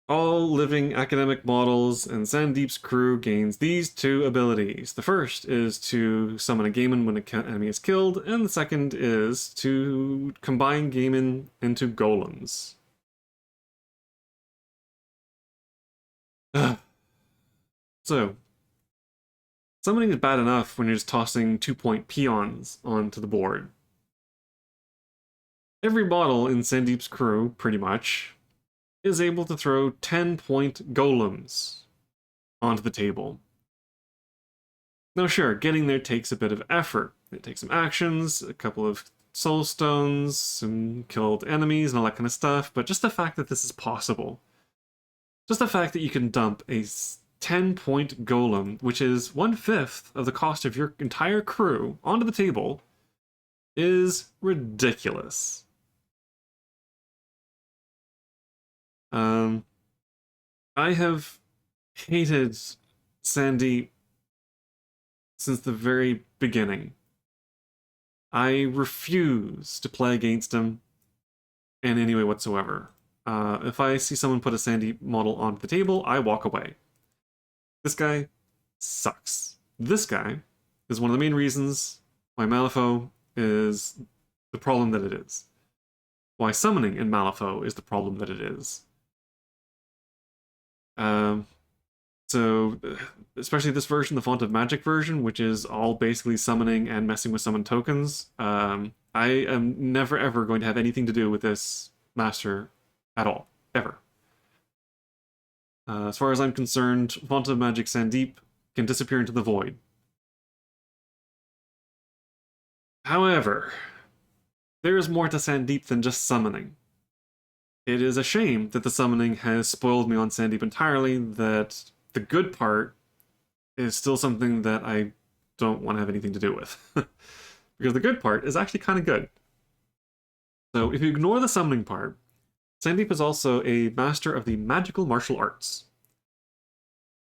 All living academic models and Sandeep's crew gains these two abilities. The first is to summon a Gaiman when an enemy is killed, and the second is to combine Gaiman into golems. So, summoning is bad enough when you're just tossing 2-point peons onto the board. Every model in Sandeep's crew, pretty much, is able to throw 10-point golems onto the table. Now, sure, getting there takes a bit of effort. It takes some actions, a couple of soul stones, some killed enemies, and all that kind of stuff, but just the fact that this is possible, just the fact that you can dump a 10-point golem, which is 1/5 of the cost of your entire crew, onto the table, is ridiculous. Um, I have hated Sandy since the very beginning. I refuse to play against him in any way whatsoever. If I see someone put a Sandy model onto the table, I walk away. This guy sucks. This guy is one of the main reasons why Malifaux is the problem that it is. Why summoning in Malifaux is the problem that it is. Um, so, especially this version, the Font of Magic version, which is all basically summoning and messing with summon tokens, I am never ever going to have anything to do with this master at all. Ever. As far as I'm concerned, Font of Magic Sandeep can disappear into the void. However, there is more to Sandeep than just summoning. It is a shame that the summoning has spoiled me on Sandeep entirely, that the good part is still something that I don't want to have anything to do with. Because the good part is actually kind of good. So if you ignore the summoning part, Sandeep is also a master of the magical martial arts.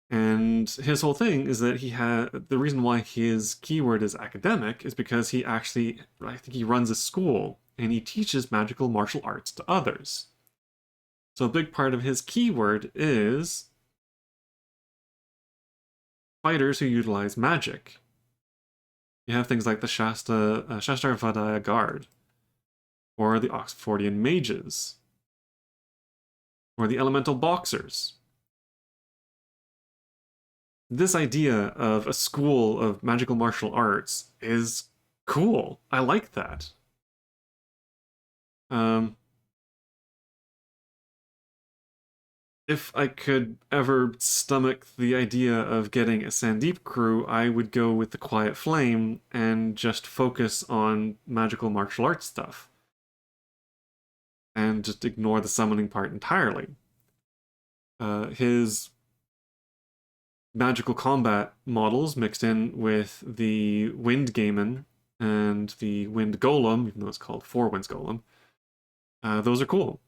And his whole thing is that the reason why his keyword is academic is because I think he runs a school and he teaches magical martial arts to others. So a big part of his keyword is fighters who utilize magic. You have things like the Shastar Vadaya Guard, or the Oxfordian Mages, or the Elemental Boxers. This idea of a school of magical martial arts is cool. I like that. Um, if I could ever stomach the idea of getting a Sandeep crew, I would go with the Quiet Flame and just focus on magical martial arts stuff. And just ignore the summoning part entirely. His magical combat models mixed in with the Wind Gaiman and the Wind Golem, even though it's called Four Winds Golem, those are cool.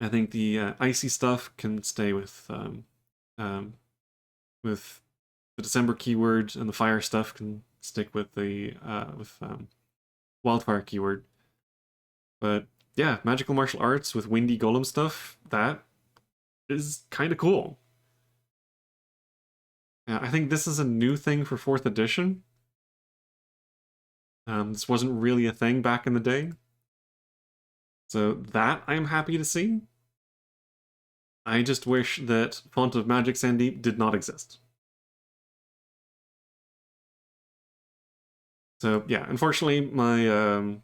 I think the icy stuff can stay um, with the December keyword, and the fire stuff can stick with the wildfire keyword. But yeah, magical martial arts with windy golem stuff, that is kind of cool. I think this is a new thing for 4th edition. This wasn't really a thing back in the day. So that I'm happy to see. I just wish that Font of Magic Sandeep did not exist. So yeah, unfortunately, my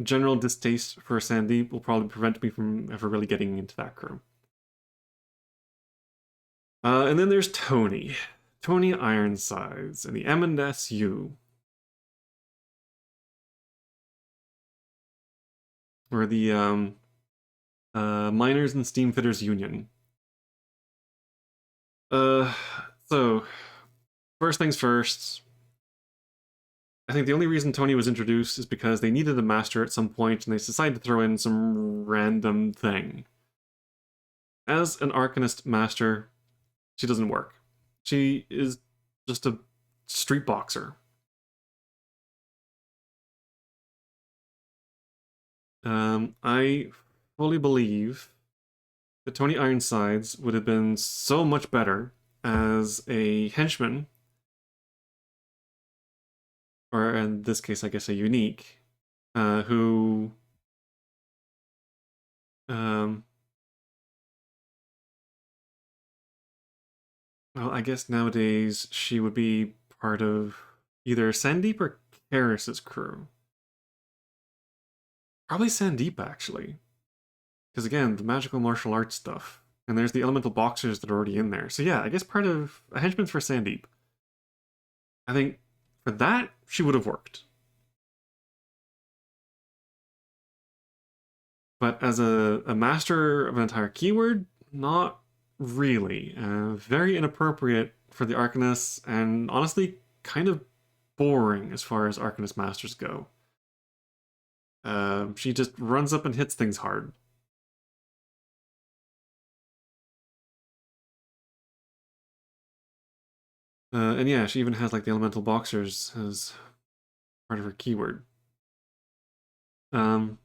general distaste for Sandeep will probably prevent me from ever really getting into that crew. And then there's Tony. Tony Ironsides and the M&SU. Or the Miners and Steamfitters Union. So, first things first, I think the only reason Tony was introduced is because they needed a master at some point and they decided to throw in some random thing. As an Arcanist master, she doesn't work. She is just a street boxer. I fully believe that Tony Ironsides would have been so much better as a henchman, or in this case, I guess a unique, who well, I guess nowadays she would be part of either Sandeep or Karis's crew. Probably Sandeep, actually. Because again, the magical martial arts stuff. And there's the elemental boxers that are already in there. So yeah, I guess part of a henchman for Sandeep. I think for that, she would have worked. But as a master of an entire keyword, not really. Very inappropriate for the Arcanists, and honestly, kind of boring as far as Arcanist masters go. She just runs up and hits things hard. And yeah, she even has like the elemental boxers as part of her keyword. And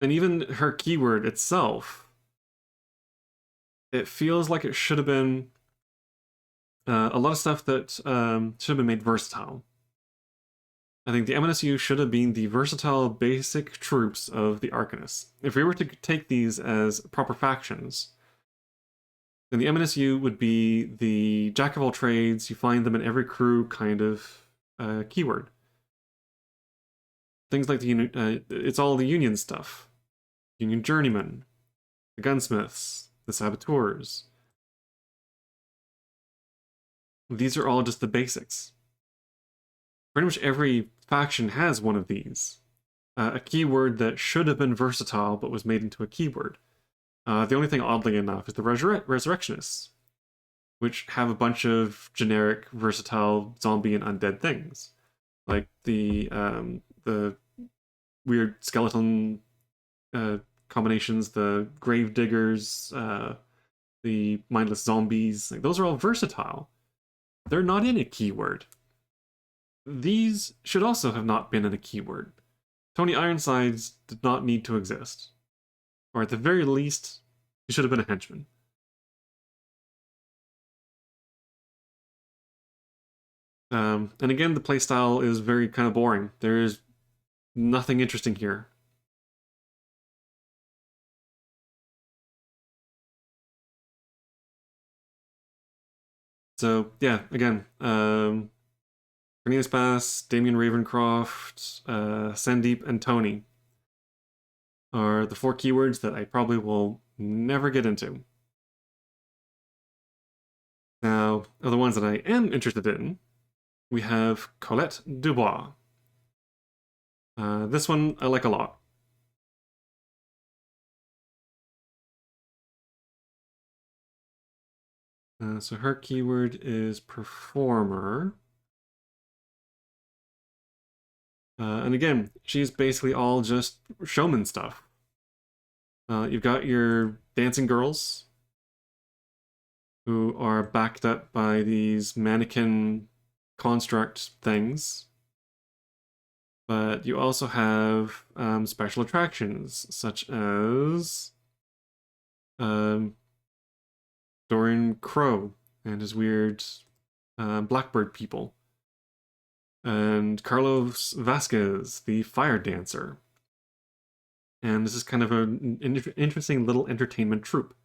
even her keyword itself, it feels like it should have been a lot of stuff that should have been made versatile. I think the MNSU should have been the versatile basic troops of the Arcanists. If we were to take these as proper factions, then the MNSU would be the jack of all trades. You find them in every crew kind of keyword. Things like it's all the Union stuff. Union Journeymen, the Gunsmiths, the Saboteurs. These are all just the basics. Pretty much every faction has one of these. A keyword that should have been versatile but was made into a keyword. The only thing, oddly enough, is the Resurrectionists, which have a bunch of generic, versatile zombie and undead things, like the weird skeleton combinations, the grave diggers, the mindless zombies. Like, those are all versatile. They're not in a keyword. These should also have not been in a keyword. Tony Ironsides did not need to exist. Or at the very least, he should have been a henchman. And again, the playstyle is very kind of boring. There's nothing interesting here. So yeah, again, Cornelius Bass, Damien Ravencroft, Sandeep, and Tony are the 4 keywords that I probably will never get into. Now, of the ones that I am interested in, we have Colette Dubois. This one I like a lot. So her keyword is performer. And again, she's basically all just showman stuff. You've got your dancing girls, who are backed up by these mannequin construct things. But you also have special attractions, such as Dorian Crow and his weird blackbird people. And Carlos Vasquez, the fire dancer. And this is kind of an interesting little entertainment troupe.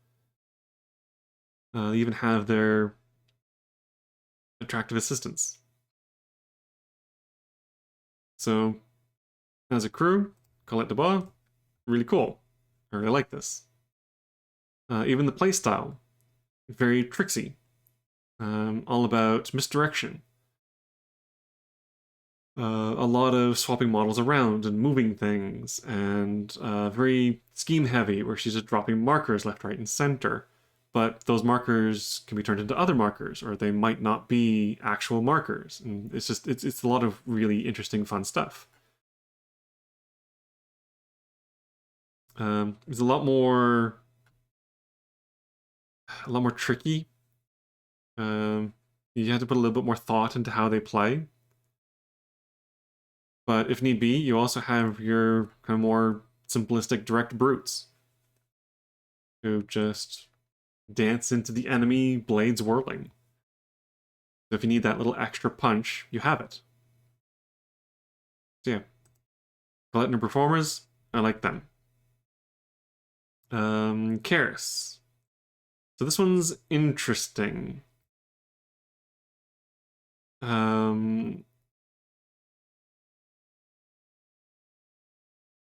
They even have their attractive assistants. So, as a crew, Colette Dubois, really cool. I really like this. Even the playstyle, very tricksy. All about misdirection. A lot of swapping models around and moving things, and very scheme heavy, where she's just dropping markers left, right, and center. But those markers can be turned into other markers, or they might not be actual markers. And it's a lot of really interesting, fun stuff. It's a lot more tricky. You have to put a little bit more thought into how they play. But if need be, you also have your kind of more simplistic direct brutes who just dance into the enemy, blades whirling. So if you need that little extra punch, you have it. So yeah, Platinum performers, I like them. Karis. So this one's interesting.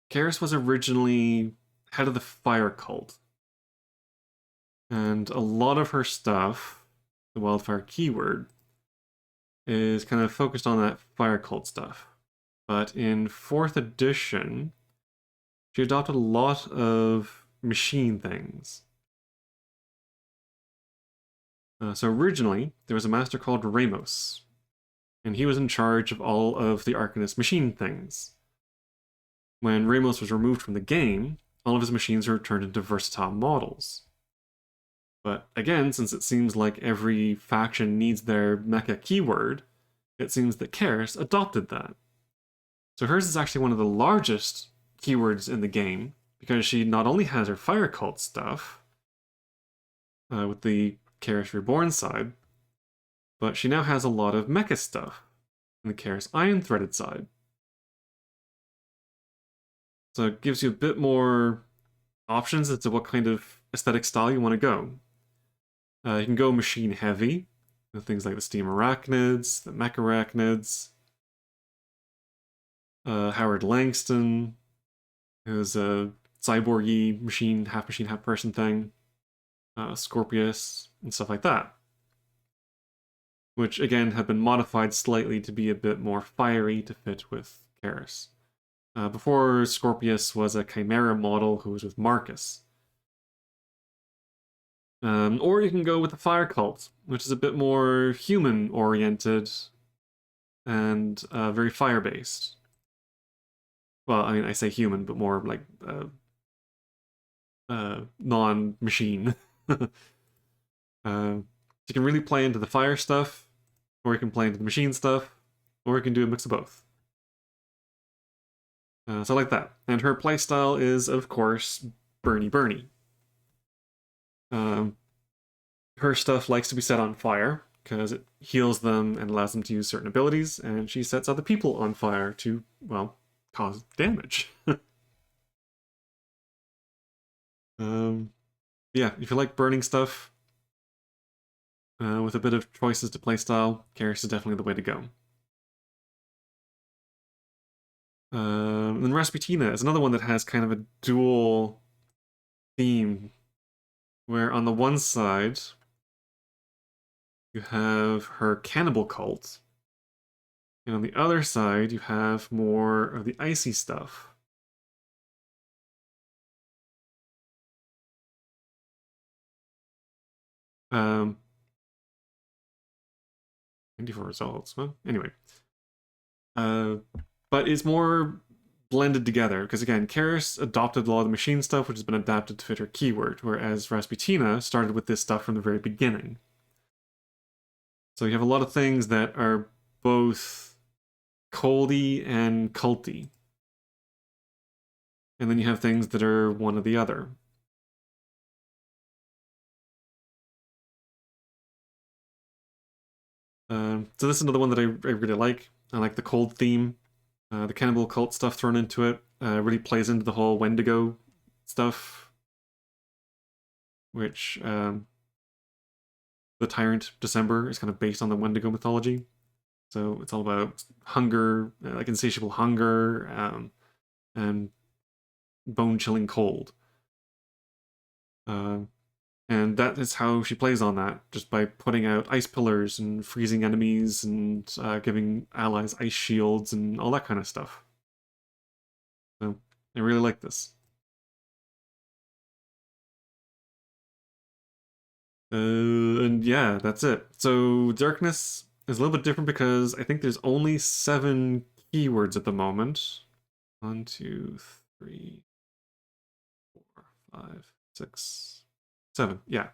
Karis was originally head of the fire cult. And a lot of her stuff, the wildfire keyword, is kind of focused on that fire cult stuff. But in 4th edition, she adopted a lot of machine things. So originally, there was a master called Ramos, and he was in charge of all of the Arcanist machine things. When Ramos was removed from the game, all of his machines were turned into versatile models. But again, since it seems like every faction needs their mecha keyword, it seems that Karis adopted that. So hers is actually one of the largest keywords in the game, because she not only has her fire cult stuff, with the Karis Reborn side, but she now has a lot of mecha stuff in the Karis Iron Threaded side. So it gives you a bit more options as to what kind of aesthetic style you want to go. You can go machine heavy, with things like the Steam Arachnids, the Mech Arachnids, Howard Langston, who's a cyborgy machine, half person thing, Scorpius, and stuff like that. Which, again, have been modified slightly to be a bit more fiery to fit with Karis. Before, Scorpius was a Chimera model who was with Marcus. Or you can go with the Fire Cult, which is a bit more human-oriented and very fire-based. Well, I mean, I say human, but more like non-machine. You can really play into the fire stuff, or you can play into the machine stuff, or you can do a mix of both. So I like that. And her playstyle is, of course, Bernie. Her stuff likes to be set on fire, because it heals them and allows them to use certain abilities, and she sets other people on fire to, well, cause damage. Yeah, if you like burning stuff, with a bit of choices to playstyle, Karis is definitely the way to go. And then Rasputina is another one that has kind of a dual theme, where on the one side, you have her cannibal cult, and on the other side, you have more of the icy stuff. Um, 94 results. Well, anyway. But it's more blended together, because again, Karis adopted a lot of the machine stuff, which has been adapted to fit her keyword, whereas Rasputina started with this stuff from the very beginning. So you have a lot of things that are both coldy and culty. And then you have things that are one or the other. So this is another one that I really like. I like the cold theme, the cannibal cult stuff thrown into it. Really plays into the whole Wendigo stuff, which the Tyrant December is kind of based on the Wendigo mythology. So it's all about hunger, like insatiable hunger, and bone-chilling cold. Uh, and that is how she plays on that, just by putting out ice pillars and freezing enemies and giving allies ice shields and all that kind of stuff. So I really like this. And yeah, that's it. So darkness is a little bit different because I think there's only 7 keywords at the moment. 1, 2, 3, 4, 5, 6, 7. Yeah.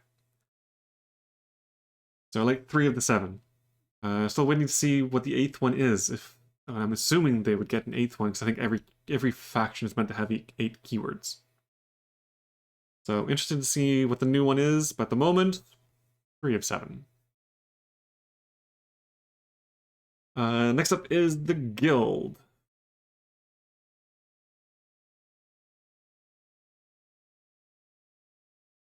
So I like 3 of the 7. Still waiting to see what the 8th one is. If I'm assuming they would get an 8th one because I think every faction is meant to have 8 keywords. So interested to see what the new one is, but at the moment, 3 of 7. Next up is the Guild.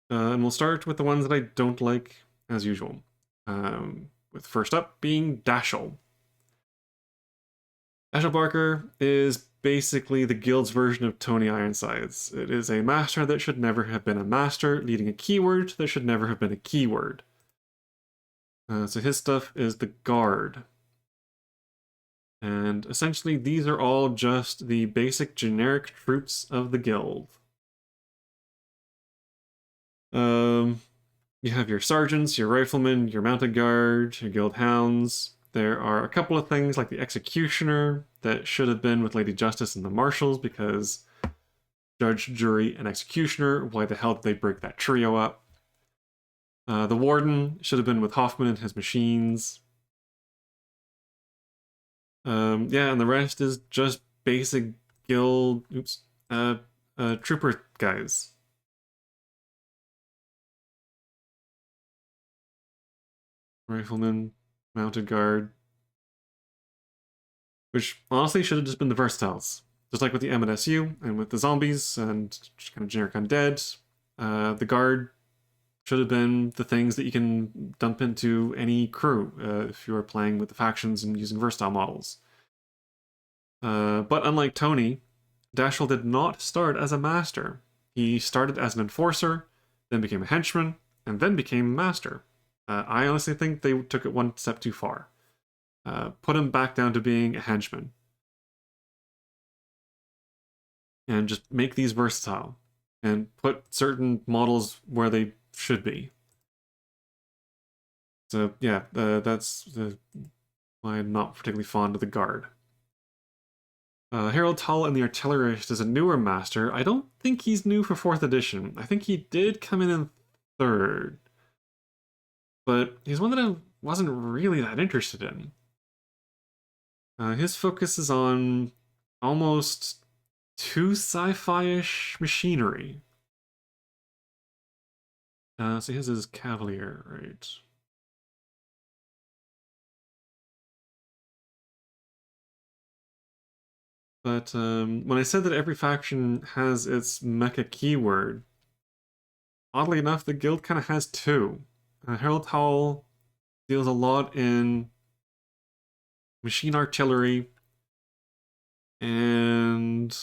And we'll start with the ones that I don't like, as usual. With first up being Dashel. Dashel Barker is basically the Guild's version of Tony Ironsides. It is a master that should never have been a master, leading a keyword that should never have been a keyword. So his stuff is the Guard. And essentially, these are all just the basic generic troops of the Guild. You have your sergeants, your riflemen, your mounted guard, your guild hounds. There are a couple of things like the executioner that should have been with Lady Justice and the marshals because judge, jury, and executioner, why the hell did they break that trio up? The warden should have been with Hoffman and his machines. Yeah, and the rest is just basic guild, trooper guys. Rifleman, mounted guard, which honestly should have just been the versatiles. Just like with the M&SU and with the zombies and just kind of generic undead, the guard should have been the things that you can dump into any crew if you are playing with the factions and using versatile models. But unlike Tony, Dashel did not start as a master. He started as an enforcer, then became a henchman, and then became master. I honestly think they took it one step too far. Put him back down to being a henchman. And just make these versatile. And put certain models where they should be. So yeah, that's why I'm not particularly fond of the Guard. Harold Tull and the Artillerist is a newer master. I don't think he's new for 4th edition. I think he did come in 3rd. But he's one that I wasn't really that interested in. His focus is on almost too sci-fi-ish machinery. So his is Cavalier, right? But when I said that every faction has its mecha keyword, oddly enough, the guild kind of has 2. Harold Howell deals a lot in machine artillery and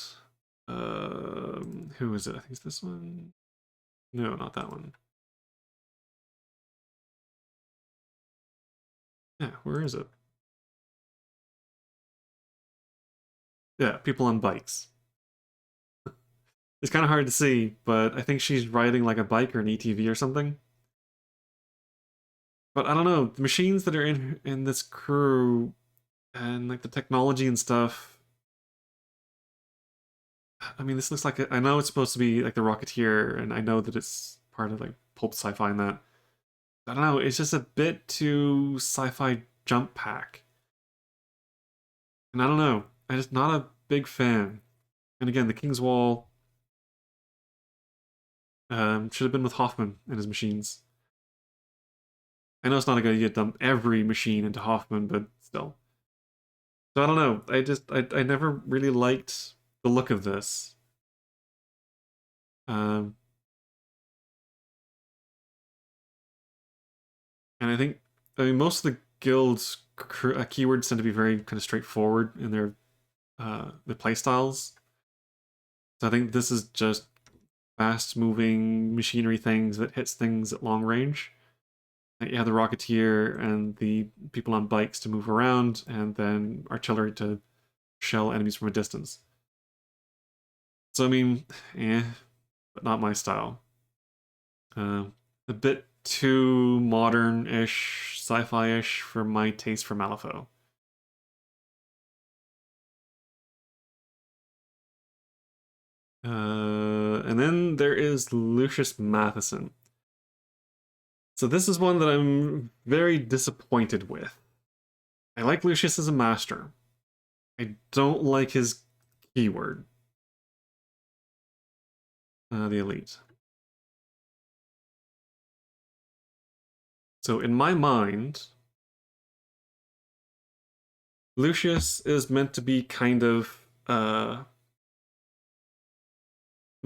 who is it? I think it's this one. No, not that one. Yeah, where is it? Yeah, people on bikes. It's kind of hard to see, but I think she's riding like a bike or an ATV or something. But I don't know, the machines that are in this crew and like the technology and stuff. I mean, this looks like I know it's supposed to be like the Rocketeer, and I know that it's part of like pulp sci-fi and that. I don't know, it's just a bit too sci-fi jump pack. And I don't know, I'm just not a big fan. And again, the King's Wall should have been with Hoffman and his machines. I know it's not a good idea to dump every machine into Hoffman, but still. So I don't know. I never really liked the look of this. Um, and I mean, most of the guilds keywords tend to be very kind of straightforward in their play styles. So I think this is just fast moving machinery things that hits things at long range. You have the Rocketeer and the people on bikes to move around, and then artillery to shell enemies from a distance. So I mean, but not my style. Uh, a bit too modern-ish, sci-fi-ish for my taste for Malifaux. And then there is Lucius Matheson. So this is one that I'm very disappointed with. I like Lucius as a master. I don't like his keyword, the elite. So in my mind, Lucius is meant to be kind of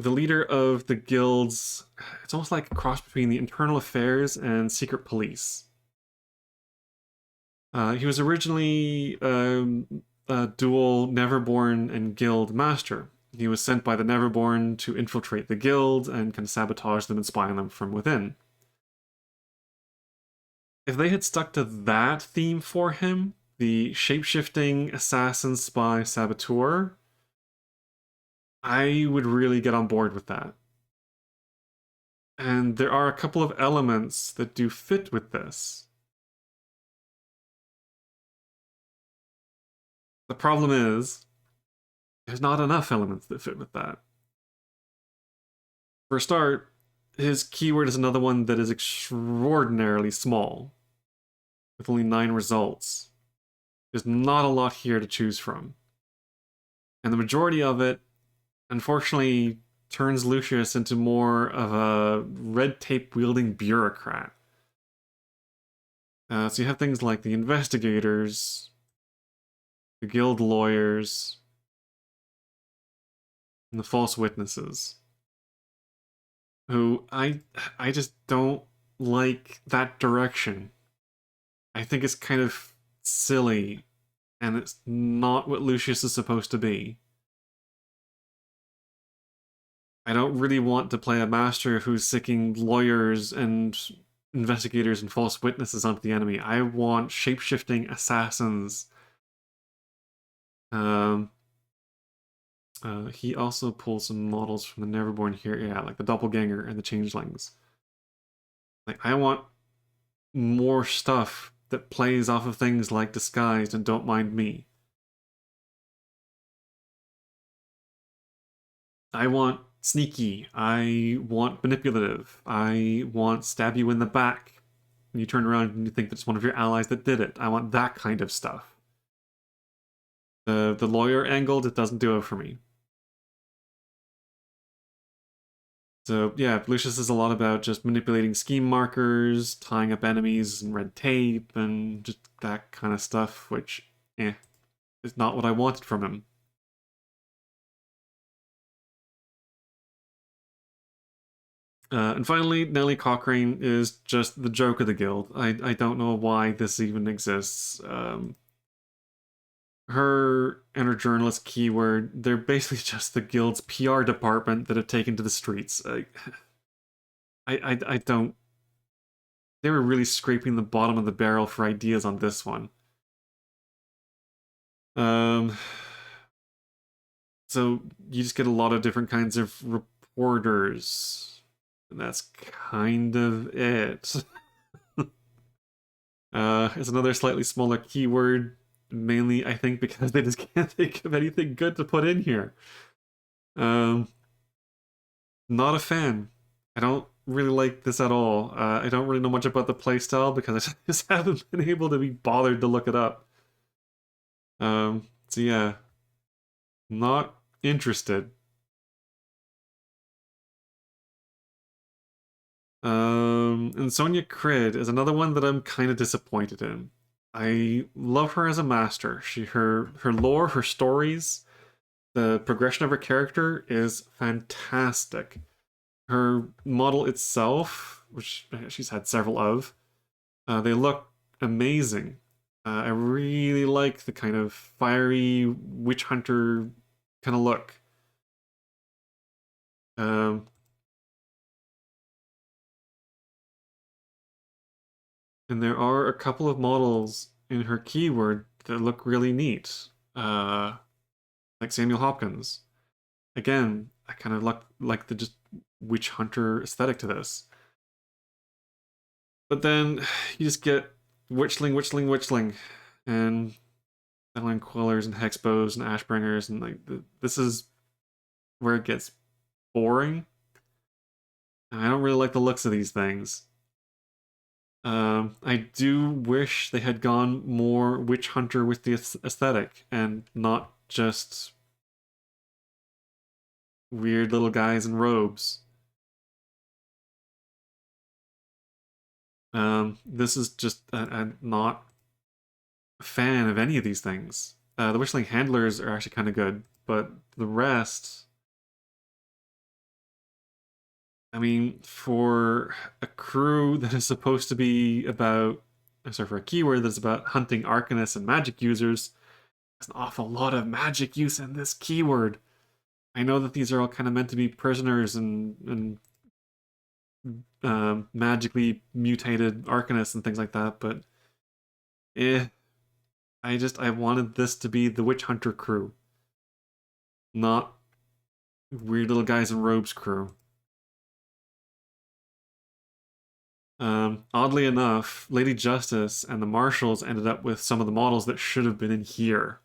the leader of the guilds. It's almost like a cross between the internal affairs and secret police. He was originally a dual Neverborn and guild master. He was sent by the Neverborn to infiltrate the guild and kind of sabotage them and spy on them from within. If they had stuck to that theme for him, the shapeshifting assassin spy saboteur, I would really get on board with that. And there are a couple of elements that do fit with this. The problem is, there's not enough elements that fit with that. For a start, his keyword is another one that is extraordinarily small, with only 9 results. There's not a lot here to choose from. And the majority of it, unfortunately, turns Lucius into more of a red tape wielding bureaucrat. So you have things like the investigators, the guild lawyers, and the false witnesses, who I just don't like that direction. I think it's kind of silly, and it's not what Lucius is supposed to be. I don't really want to play a master who's sicking lawyers and investigators and false witnesses onto the enemy. I want shape-shifting assassins. Um, he also pulls some models from the Neverborn here, yeah, like the Doppelganger and the Changelings. Like, I want more stuff that plays off of things like Disguised and Don't Mind Me. I want sneaky. I want manipulative. I want stab you in the back. And you turn around and you think that's one of your allies that did it. I want that kind of stuff. The lawyer angle, it doesn't do it for me. So yeah, Lucius is a lot about just manipulating scheme markers, tying up enemies and red tape, and just that kind of stuff, which, is not what I wanted from him. And finally, Nellie Cochrane is just the joke of the guild. I don't know why this even exists. Her and her journalist keyword, they're basically just the guild's PR department that have taken to the streets. I don't. They were really scraping the bottom of the barrel for ideas on this one. Um, so you just get a lot of different kinds of reporters. And that's kind of it. It's another slightly smaller keyword, mainly I think because they just can't think of anything good to put in here. Um, Not a fan. I don't really like this at all. I don't really know much about the playstyle because I just haven't been able to be bothered to look it up. So yeah, not interested. And Sonia Crid is another one that I'm kind of disappointed in. I love her as a master. Her lore, her stories, the progression of her character is fantastic. Her model itself, which she's had several of, they look amazing. I really like the kind of fiery witch hunter kind of look. Um, and there are a couple of models in her keyword that look really neat, like Samuel Hopkins. Again, I kind of like the just witch hunter aesthetic to this. But then you just get witchling, and battling Quillers and Hexbows and Ashbringers, and like this is where it gets boring. I don't really like the looks of these things. I do wish they had gone more witch hunter with the aesthetic and not just weird little guys in robes. This is just I'm not a fan of any of these things. The Wishling handlers are actually kind of good, but the rest, I mean, for a crew that is supposed to be about, I'm sorry, for a keyword that's about hunting arcanists and magic users, there's an awful lot of magic use in this keyword. I know that these are all kind of meant to be prisoners and magically mutated arcanists and things like that, but I wanted this to be the witch hunter crew, not weird little guys in robes crew. Oddly enough, Lady Justice and the Marshals ended up with some of the models that should have been in here.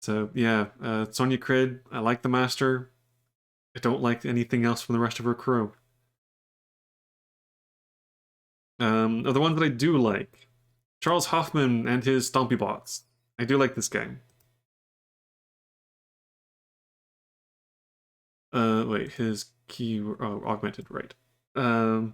So yeah, Sonia Crid, I like the Master. I don't like anything else from the rest of her crew. The one that I do like, Charles Hoffman and his Stompy Bots. I do like this game. Wait, his key, oh, augmented, right. Um,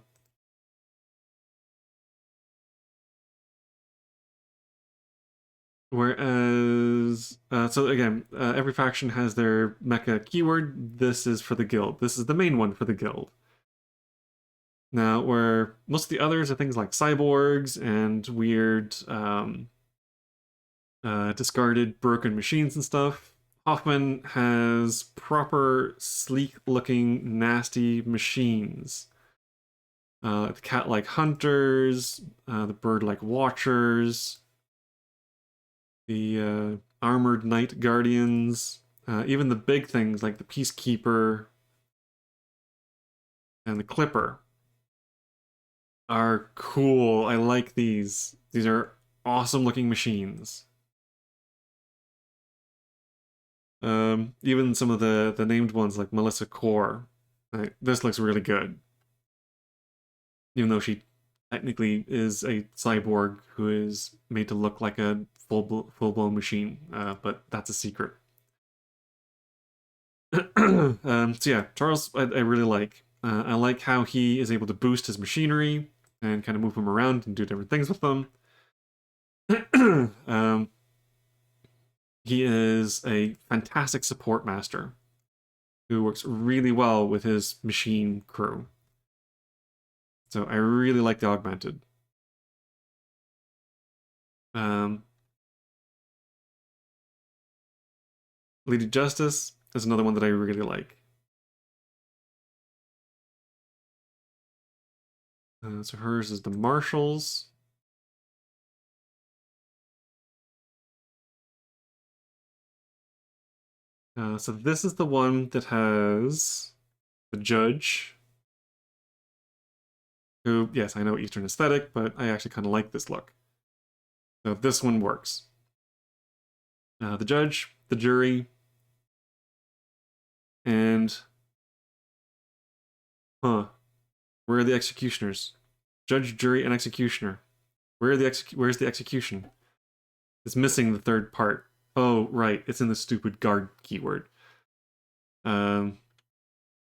Whereas, so again, every faction has their mecha keyword. This is for the guild. This is the main one for the guild. Now, where most of the others are things like cyborgs and weird, discarded, broken machines and stuff, Hoffman has proper, sleek-looking, nasty machines. The cat-like hunters, the bird-like watchers, the armored knight guardians, even the big things like the peacekeeper and the clipper are cool. I like these. These are awesome looking machines. Even some of the named ones like Melissa Core. This looks really good. Even though she technically is a cyborg who is made to look like a full blown machine, but that's a secret. So yeah, Charles, I really like. I like how he is able to boost his machinery and kind of move them around and do different things with them. um, he is a fantastic support master who works really well with his machine crew. So I really like the augmented. Um, Lady Justice is another one that I really like. So hers is the Marshals. So this is the one that has the Judge, who, yes, I know Eastern aesthetic, but I actually kind of like this look. So this one works. The Judge, the Jury, and where are the executioners? Judge, jury, and executioner. Where's the execution? It's missing the third part. Oh, right, it's in the stupid guard keyword. Um,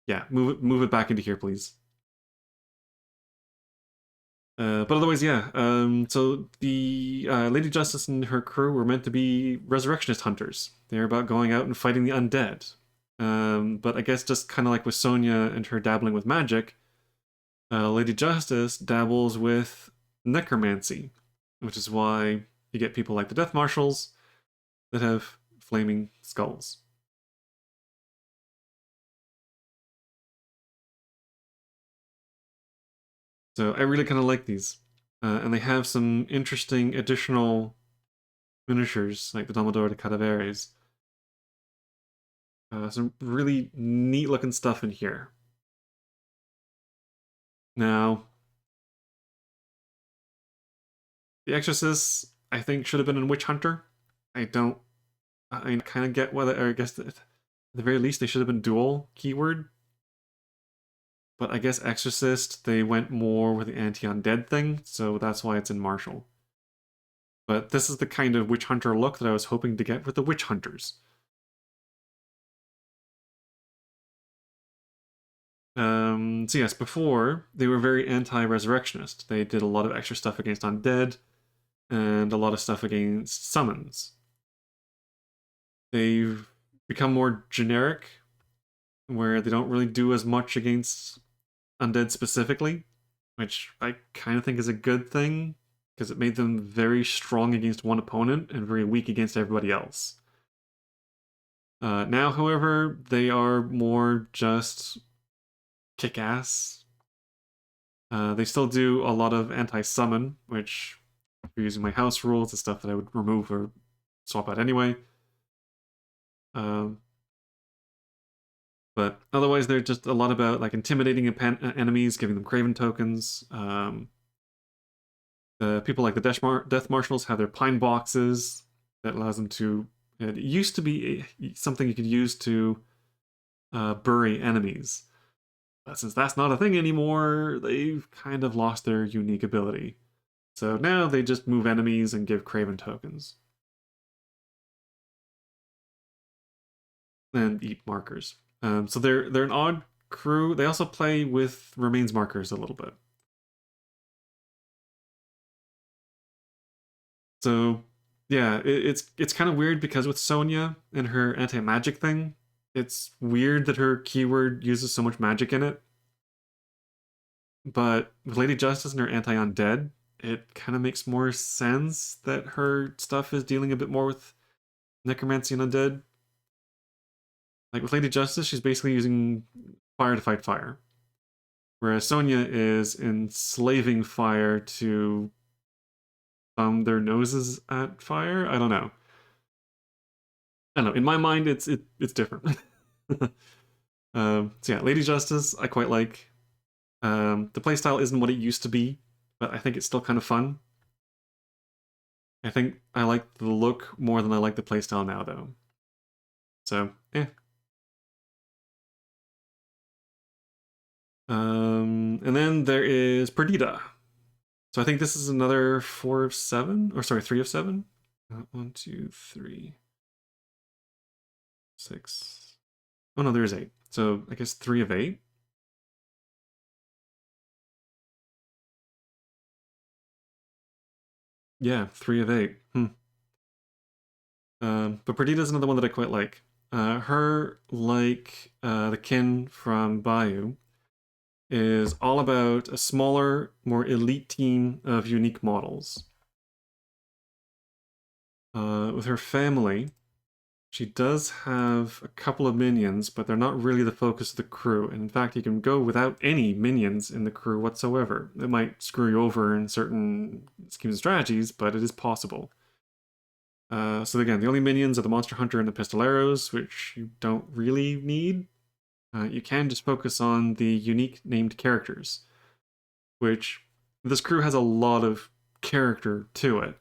Yeah, move it back into here, please. But otherwise, yeah. So the Lady Justice and her crew were meant to be resurrectionist hunters. They're about going out and fighting the undead. But I guess just kind of like with Sonya and her dabbling with magic, Lady Justice dabbles with necromancy, which is why you get people like the Death Marshals that have flaming skulls. So I really kind of like these. And they have some interesting additional miniatures, like the Domador de Cadaveres. Some really neat looking stuff in here. Now, the Exorcist, I think, should have been in Witch Hunter. I don't. I kind of get whether, or I guess at the very least, they should have been dual keyword. But I guess Exorcist, they went more with the anti-undead thing, so that's why it's in Martial. But this is the kind of Witch Hunter look that I was hoping to get with the Witch Hunters. So yes, before, they were very anti-resurrectionist. They did a lot of extra stuff against undead, and a lot of stuff against summons. They've become more generic, where they don't really do as much against undead specifically, which I kind of think is a good thing, because it made them very strong against one opponent and very weak against everybody else. Now, however, they are more just kick ass. They still do a lot of anti summon, which, if you're using my house rules, is stuff that I would remove or swap out anyway. Um, but otherwise, they're just a lot about like intimidating enemies, giving them Craven tokens. The people like the Death Marshals have their Pine boxes that allows them to. It used to be something you could use to bury enemies. But since that's not a thing anymore, they've kind of lost their unique ability. So now they just move enemies and give Craven tokens. And eat markers. So they're an odd crew. They also play with remains markers a little bit. So yeah, it's kind of weird because with Sonya and her anti-magic thing, it's weird that her keyword uses so much magic in it. But with Lady Justice and her anti-undead, it kind of makes more sense that her stuff is dealing a bit more with necromancy and undead. Like with Lady Justice, she's basically using fire to fight fire. Whereas Sonya is enslaving fire to thumb their noses at fire. I don't know. I don't know. In my mind, it's different. So yeah, Lady Justice, I quite like. The playstyle isn't what it used to be, but I think it's still kind of fun. I think I like the look more than I like the playstyle now, though. So, eh. And then there is Perdita. So I think this is another 4 of 7, or sorry, 3 of 7. 1, 2, 3, 6. Oh no, there is 8. So I guess 3 of 8. Yeah, 3 of 8. But Perdita's another one that I quite like. Her, like the kin from Bayou, is all about a smaller, more elite team of unique models. With her family, she does have a couple of minions, but they're not really the focus of the crew. And in fact, you can go without any minions in the crew whatsoever. It might screw you over in certain schemes and strategies, but it is possible. So again, the only minions are the Monster Hunter and the Pistoleros, which you don't really need. You can just focus on the unique named characters, which this crew has a lot of character to it.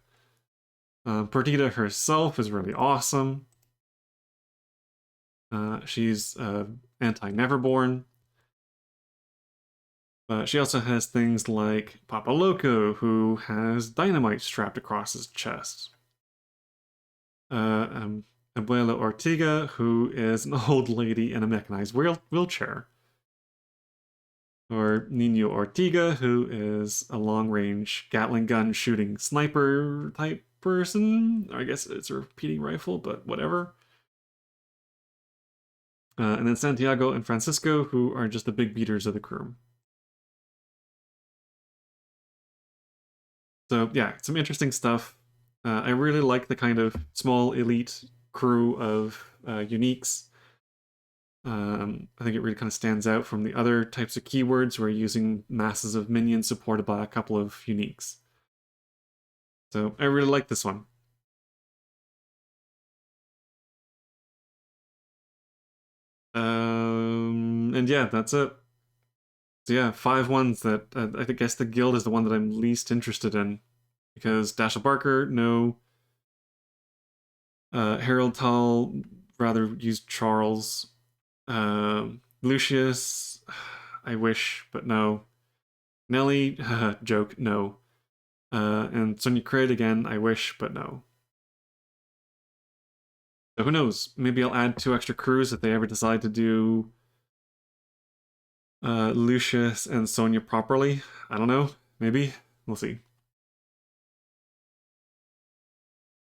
Perdita herself is really awesome. She's anti-Neverborn. She also has things like Papa Loco, who has dynamite strapped across his chest. Abuela Ortega, who is an old lady in a mechanized wheelchair. Or Nino Ortega, who is a long-range Gatling gun shooting sniper type person. I guess it's a repeating rifle, but whatever. And then Santiago and Francisco, who are just the big beaters of the crew. So yeah, some interesting stuff. I really like the kind of small elite crew of uniques. I think it really kind of stands out from the other types of keywords where you're using masses of minions supported by a couple of uniques. So I really like this one. And yeah, that's it. So yeah, 5 ones that I guess the guild is the one that I'm least interested in because Dashiell Barker, no. Harold Tull, rather use Charles. Lucius, I wish, but no. Nelly, joke, no. And Sonya Craig again, I wish, but no. So who knows? Maybe I'll add 2 extra crews if they ever decide to do Lucius and Sonya properly. I don't know. Maybe. We'll see.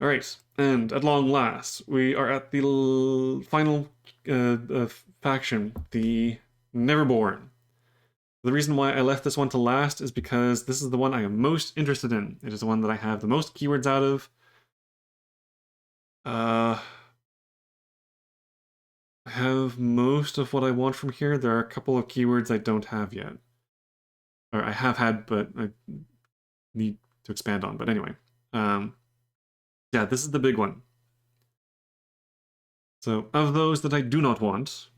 Alright, and at long last, we are at the final faction, the Neverborn. The reason why I left this one to last is because this is the one I am most interested in. It is the one that I have the most keywords out of. I have most of what I want from here. There are a couple of keywords I don't have yet. Or I have had, but I need to expand on. But anyway. Yeah, this is the big one. So, of those that I do not want,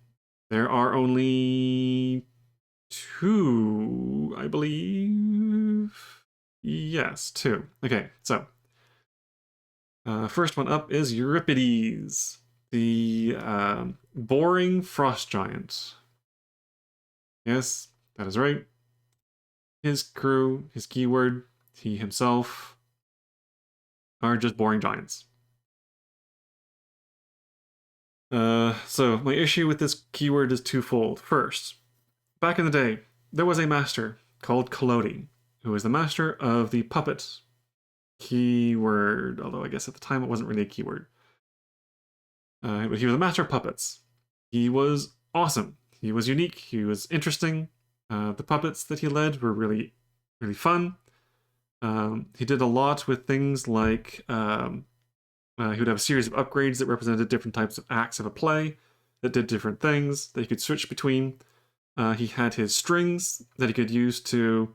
there are only 2, I believe. Yes, 2. Okay, so first one up is Euripides, the boring frost giant. Yes, that is right. His crew, his keyword, he himself are just boring giants. So my issue with this keyword is twofold. First, back in the day, there was a master called Collodi, who was the master of the puppet keyword, although I guess at the time it wasn't really a keyword. But he was a master of puppets. He was awesome. He was unique. He was interesting. The puppets that he led were really, really fun. He did a lot with things like he would have a series of upgrades that represented different types of acts of a play that did different things that he could switch between. He had his strings that he could use to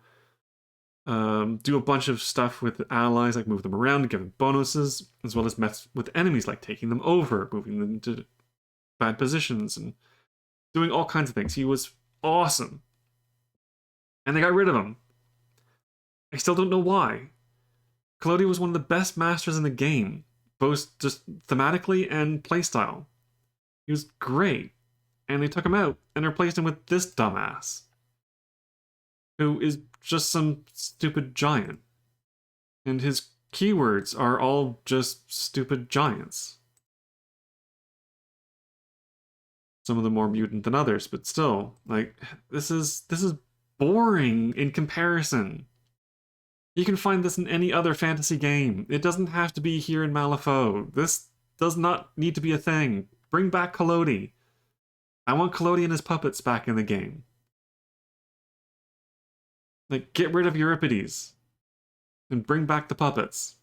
do a bunch of stuff with allies, like move them around and give them bonuses, as well as mess with enemies, like taking them over, moving them into bad positions, and doing all kinds of things. He was awesome. And they got rid of him. I still don't know why. Collodi was one of the best masters in the game, both just thematically and playstyle. He was great. And they took him out and replaced him with this dumbass, who is just some stupid giant. And his keywords are all just stupid giants. Some of them more mutant than others, but still, like, this is boring in comparison. You can find this in any other fantasy game. It doesn't have to be here in Malifaux. This does not need to be a thing. Bring back Collodi. I want Collodi and his puppets back in the game. Like, get rid of Euripides. And bring back the puppets.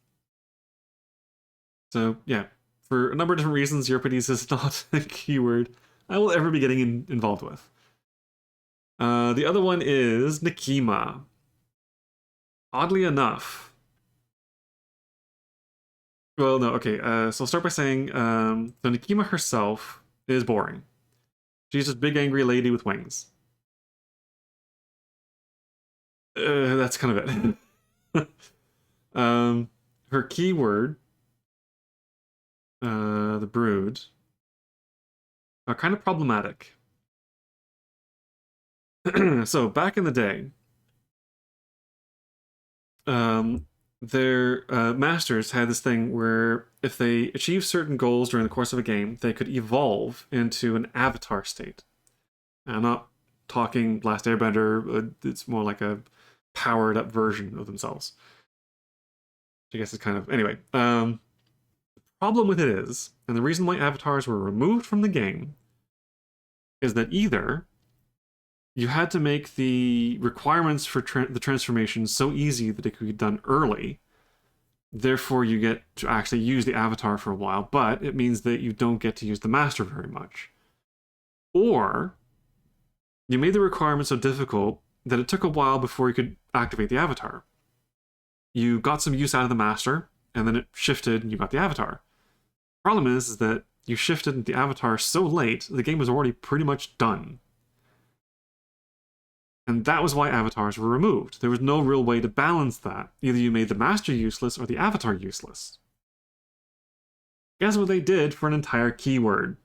So, yeah. For a number of different reasons, Euripides is not a keyword I will ever be getting involved with. The other one is Nikima. Oddly enough. Well, no, okay. So I'll start by saying, so Nikima herself is boring. She's just a big angry lady with wings. That's kind of it. Her keyword, the brood, are kind of problematic. So back in the day, their masters had this thing where if they achieved certain goals during the course of a game, they could evolve into an avatar state. I'm not talking Last Airbender. It's more like a powered up version of themselves. I guess it's kind of anyway. Problem with it is, and the reason why avatars were removed from the game is that either you had to make the requirements for the transformation so easy that it could be done early. Therefore, you get to actually use the avatar for a while, but it means that you don't get to use the master very much. Or you made the requirement so difficult that it took a while before you could activate the avatar. You got some use out of the master, and then it shifted and you got the avatar. Problem is that you shifted the avatar so late, the game was already pretty much done. And that was why avatars were removed. There was no real way to balance that. Either you made the master useless or the avatar useless. Guess what they did for an entire keyword?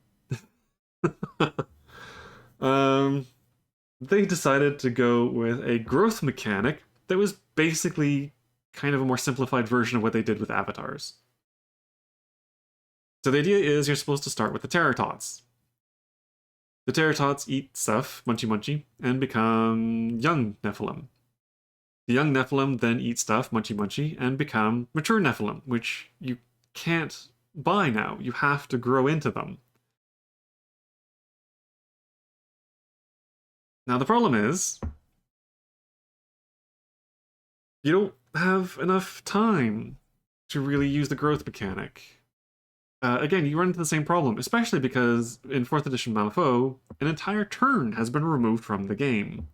They decided to go with a growth mechanic that was basically kind of a more simplified version of what they did with avatars. So the idea is you're supposed to start with the Terratots. The Terratots eat stuff, munchy munchy, and become young Nephilim. The young Nephilim then eat stuff, munchy munchy, and become mature Nephilim, which you can't buy now. You have to grow into them. Now the problem is, you don't have enough time to really use the growth mechanic. Again, you run into the same problem, especially because in 4th edition Malifaux, an entire turn has been removed from the game.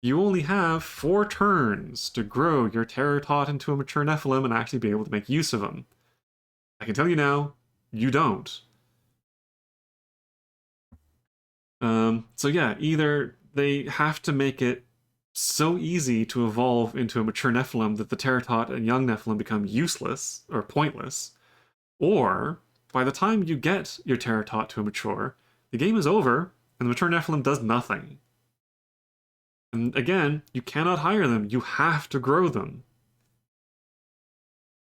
You only have 4 turns to grow your Terratot into a mature Nephilim and actually be able to make use of them. I can tell you now, you don't. So yeah, either they have to make it so easy to evolve into a mature Nephilim that the Terratot and young Nephilim become useless or pointless, or by the time you get your Terratot to a mature, the game is over and the mature Nephilim does nothing. And again, you cannot hire them, you have to grow them.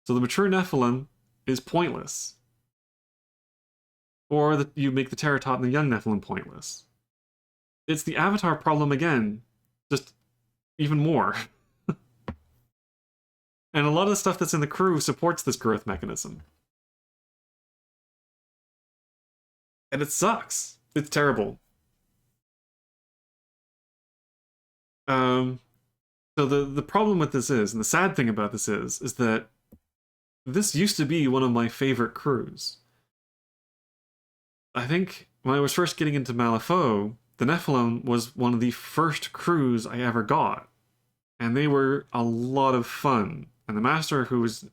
So the mature Nephilim is pointless. Or that you make the Terratot and the young Nephilim pointless. It's the avatar problem again, just even more. And a lot of the stuff that's in the crew supports this growth mechanism. And it sucks. It's terrible. So the problem with this is, and the sad thing about this is that this used to be one of my favorite crews. I think when I was first getting into Malifaux, the Nephilim was one of the first crews I ever got. And they were a lot of fun. And the master, who was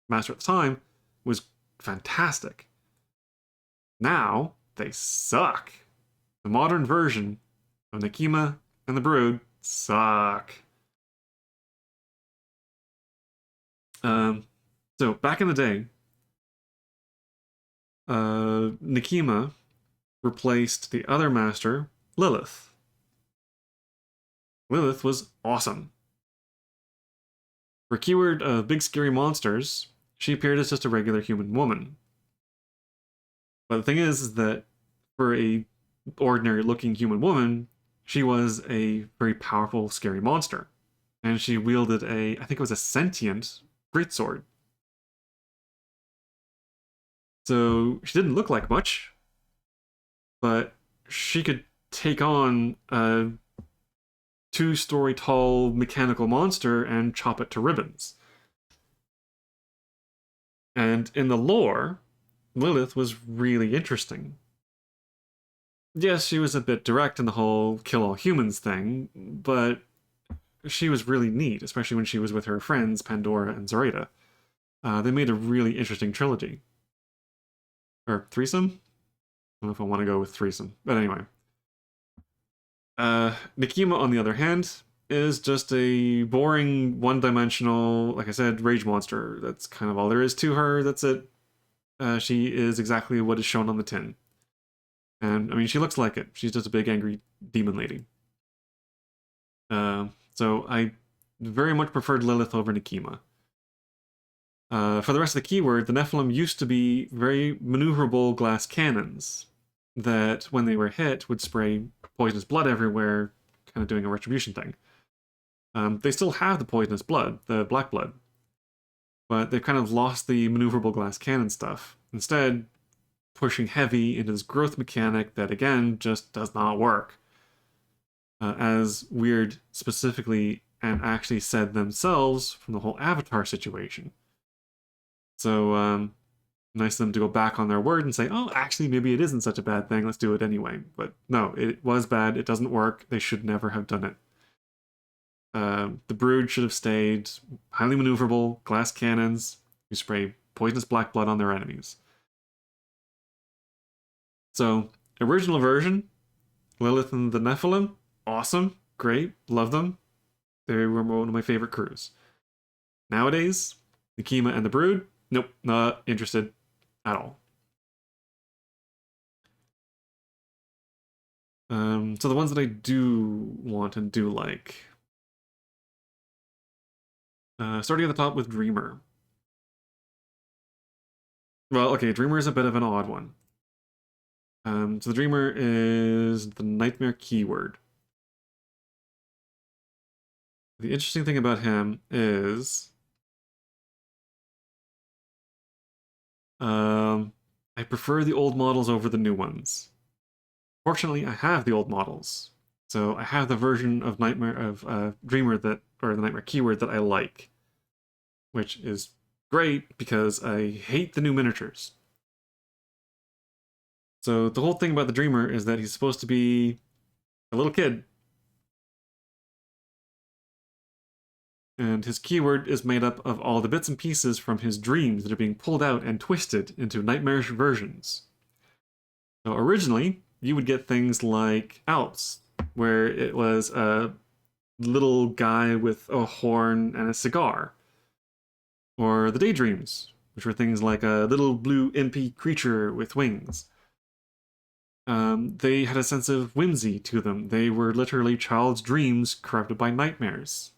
master at the time, was fantastic. Now, they suck. The modern version of Nekima and the Brood suck. So, back in the day, Nekima replaced the other master, Lilith. Lilith was awesome. For keyword big scary monsters, she appeared as just a regular human woman. But the thing is that for a ordinary looking human woman, she was a very powerful, scary monster. And she wielded I think it was a sentient greatsword. So she didn't look like much, but she could take on a 2-story tall mechanical monster and chop it to ribbons. And in the lore, Lilith was really interesting. Yes, she was a bit direct in the whole kill all humans thing, but she was really neat, especially when she was with her friends Pandora and Zoraida. They made a really interesting trilogy. Or threesome? I don't know if I want to go with threesome, but anyway. Nekima, on the other hand, is just a boring, one-dimensional, like I said, rage monster. That's kind of all there is to her. That's it. She is exactly what is shown on the tin. And, I mean, she looks like it. She's just a big, angry demon lady. So I very much preferred Lilith over Nekima. For the rest of the keyword, the Nephilim used to be very maneuverable glass cannons. that when they were hit would spray poisonous blood everywhere, kind of doing a retribution thing. They still have the poisonous blood, the black blood, but they've kind of lost the maneuverable glass cannon stuff. Instead, pushing heavy into this growth mechanic that, again, just does not work. As Weird specifically and actually said themselves from the whole Avatar situation. So, nice of them to go back on their word and say, oh, actually, maybe it isn't such a bad thing. Let's do it anyway. But no, it was bad. It doesn't work. They should never have done it. The Brood should have stayed highly maneuverable, glass cannons, who spray poisonous black blood on their enemies. So, original version, Lilith and the Nephilim, awesome, great, love them. They were one of my favorite crews. Nowadays, Nikema and the Brood, nope, not interested at all. So the ones that I do want and do like. Starting at the top with Dreamer. Well, okay, Dreamer is a bit of an odd one. So the Dreamer is the Nightmare keyword. The interesting thing about him is I prefer the old models over the new ones. Fortunately, I have the old models. So I have the version of Dreamer that, or the Nightmare keyword that I like, which is great because I hate the new miniatures. So the whole thing about the Dreamer is that he's supposed to be a little kid. And his keyword is made up of all the bits and pieces from his dreams that are being pulled out and twisted into nightmarish versions. So originally, you would get things like Alps, where it was a little guy with a horn and a cigar. Or the Daydreams, which were things like a little blue impy creature with wings. They had a sense of whimsy to them. They were literally child's dreams corrupted by nightmares.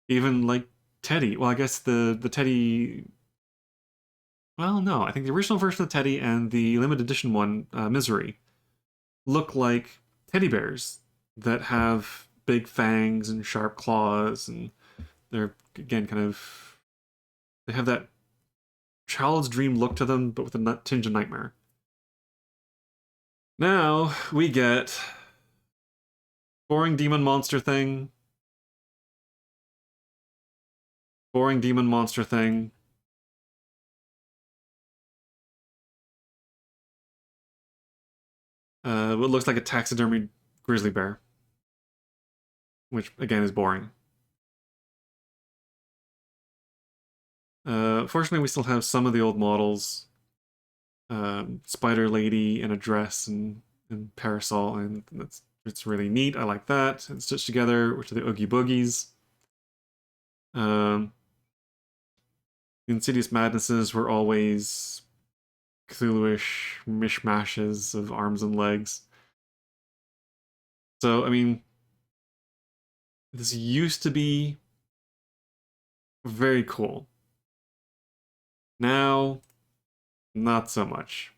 Even like Teddy. Well, I guess the Teddy. Well, no, I think the original version of Teddy and the limited edition one, Misery, look like teddy bears that have big fangs and sharp claws, and they're again kind of they have that child's dream look to them, but with a tinge of nightmare. Now we get boring demon monster thing. Boring demon monster thing. What looks like a taxidermied grizzly bear, which again is boring. Fortunately, we still have some of the old models. Spider Lady in a dress and parasol, and it's really neat. I like that. And stitched together, which are the Oogie Boogies. The Insidious Madnesses were always Cthulhu-ish mishmashes of arms and legs. So, I mean, this used to be very cool. Now, not so much.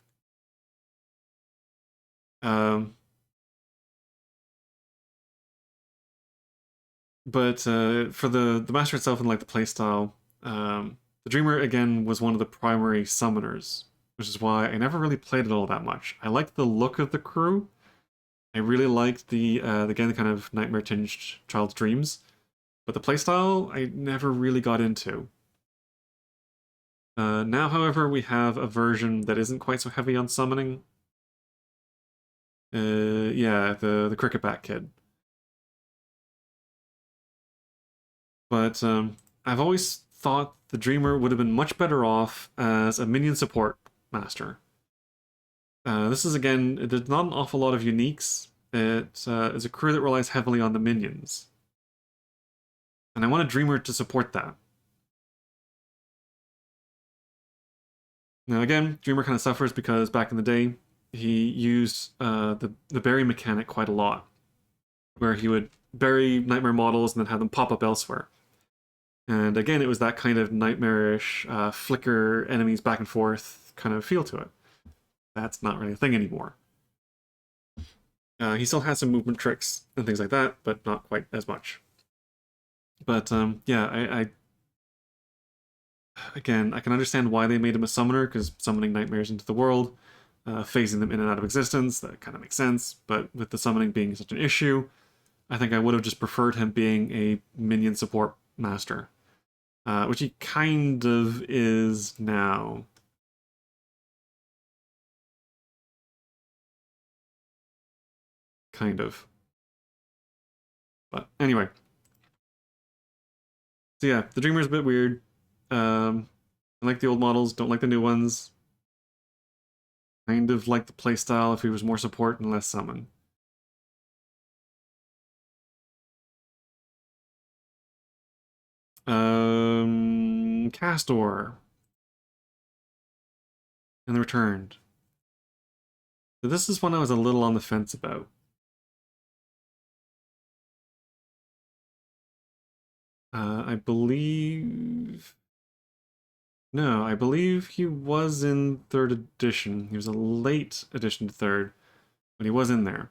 But for the master itself and like the playstyle, the Dreamer again was one of the primary summoners, which is why I never really played it all that much. I liked the look of the crew. I really liked the again the kind of nightmare tinged child's dreams, but the playstyle I never really got into. Now, however, we have a version that isn't quite so heavy on summoning. Yeah, the Cricketback Kid. But I've always thought the Dreamer would have been much better off as a minion support master. This is, again, there's not an awful lot of uniques. It is a crew that relies heavily on the minions. And I want a Dreamer to support that. Now again, Dreamer kind of suffers because back in the day, he used the bury mechanic quite a lot, where he would bury nightmare models and then have them pop up elsewhere. And again, it was that kind of nightmarish flicker enemies back and forth kind of feel to it. That's not really a thing anymore. He still has some movement tricks and things like that, but not quite as much. But yeah, again, I can understand why they made him a summoner, because summoning nightmares into the world, phasing them in and out of existence, that kind of makes sense. But with the summoning being such an issue, I think I would have just preferred him being a minion support master, which he kind of is now. Kind of. But anyway. So yeah, the Dreamer's a bit weird. I like the old models, don't like the new ones. Kind of like the playstyle if he was more support and less summon. Castor. And the Returned. So this is one I was a little on the fence about. I believe... No, I believe he was in 3rd edition. He was a late addition to 3rd, but he was in there.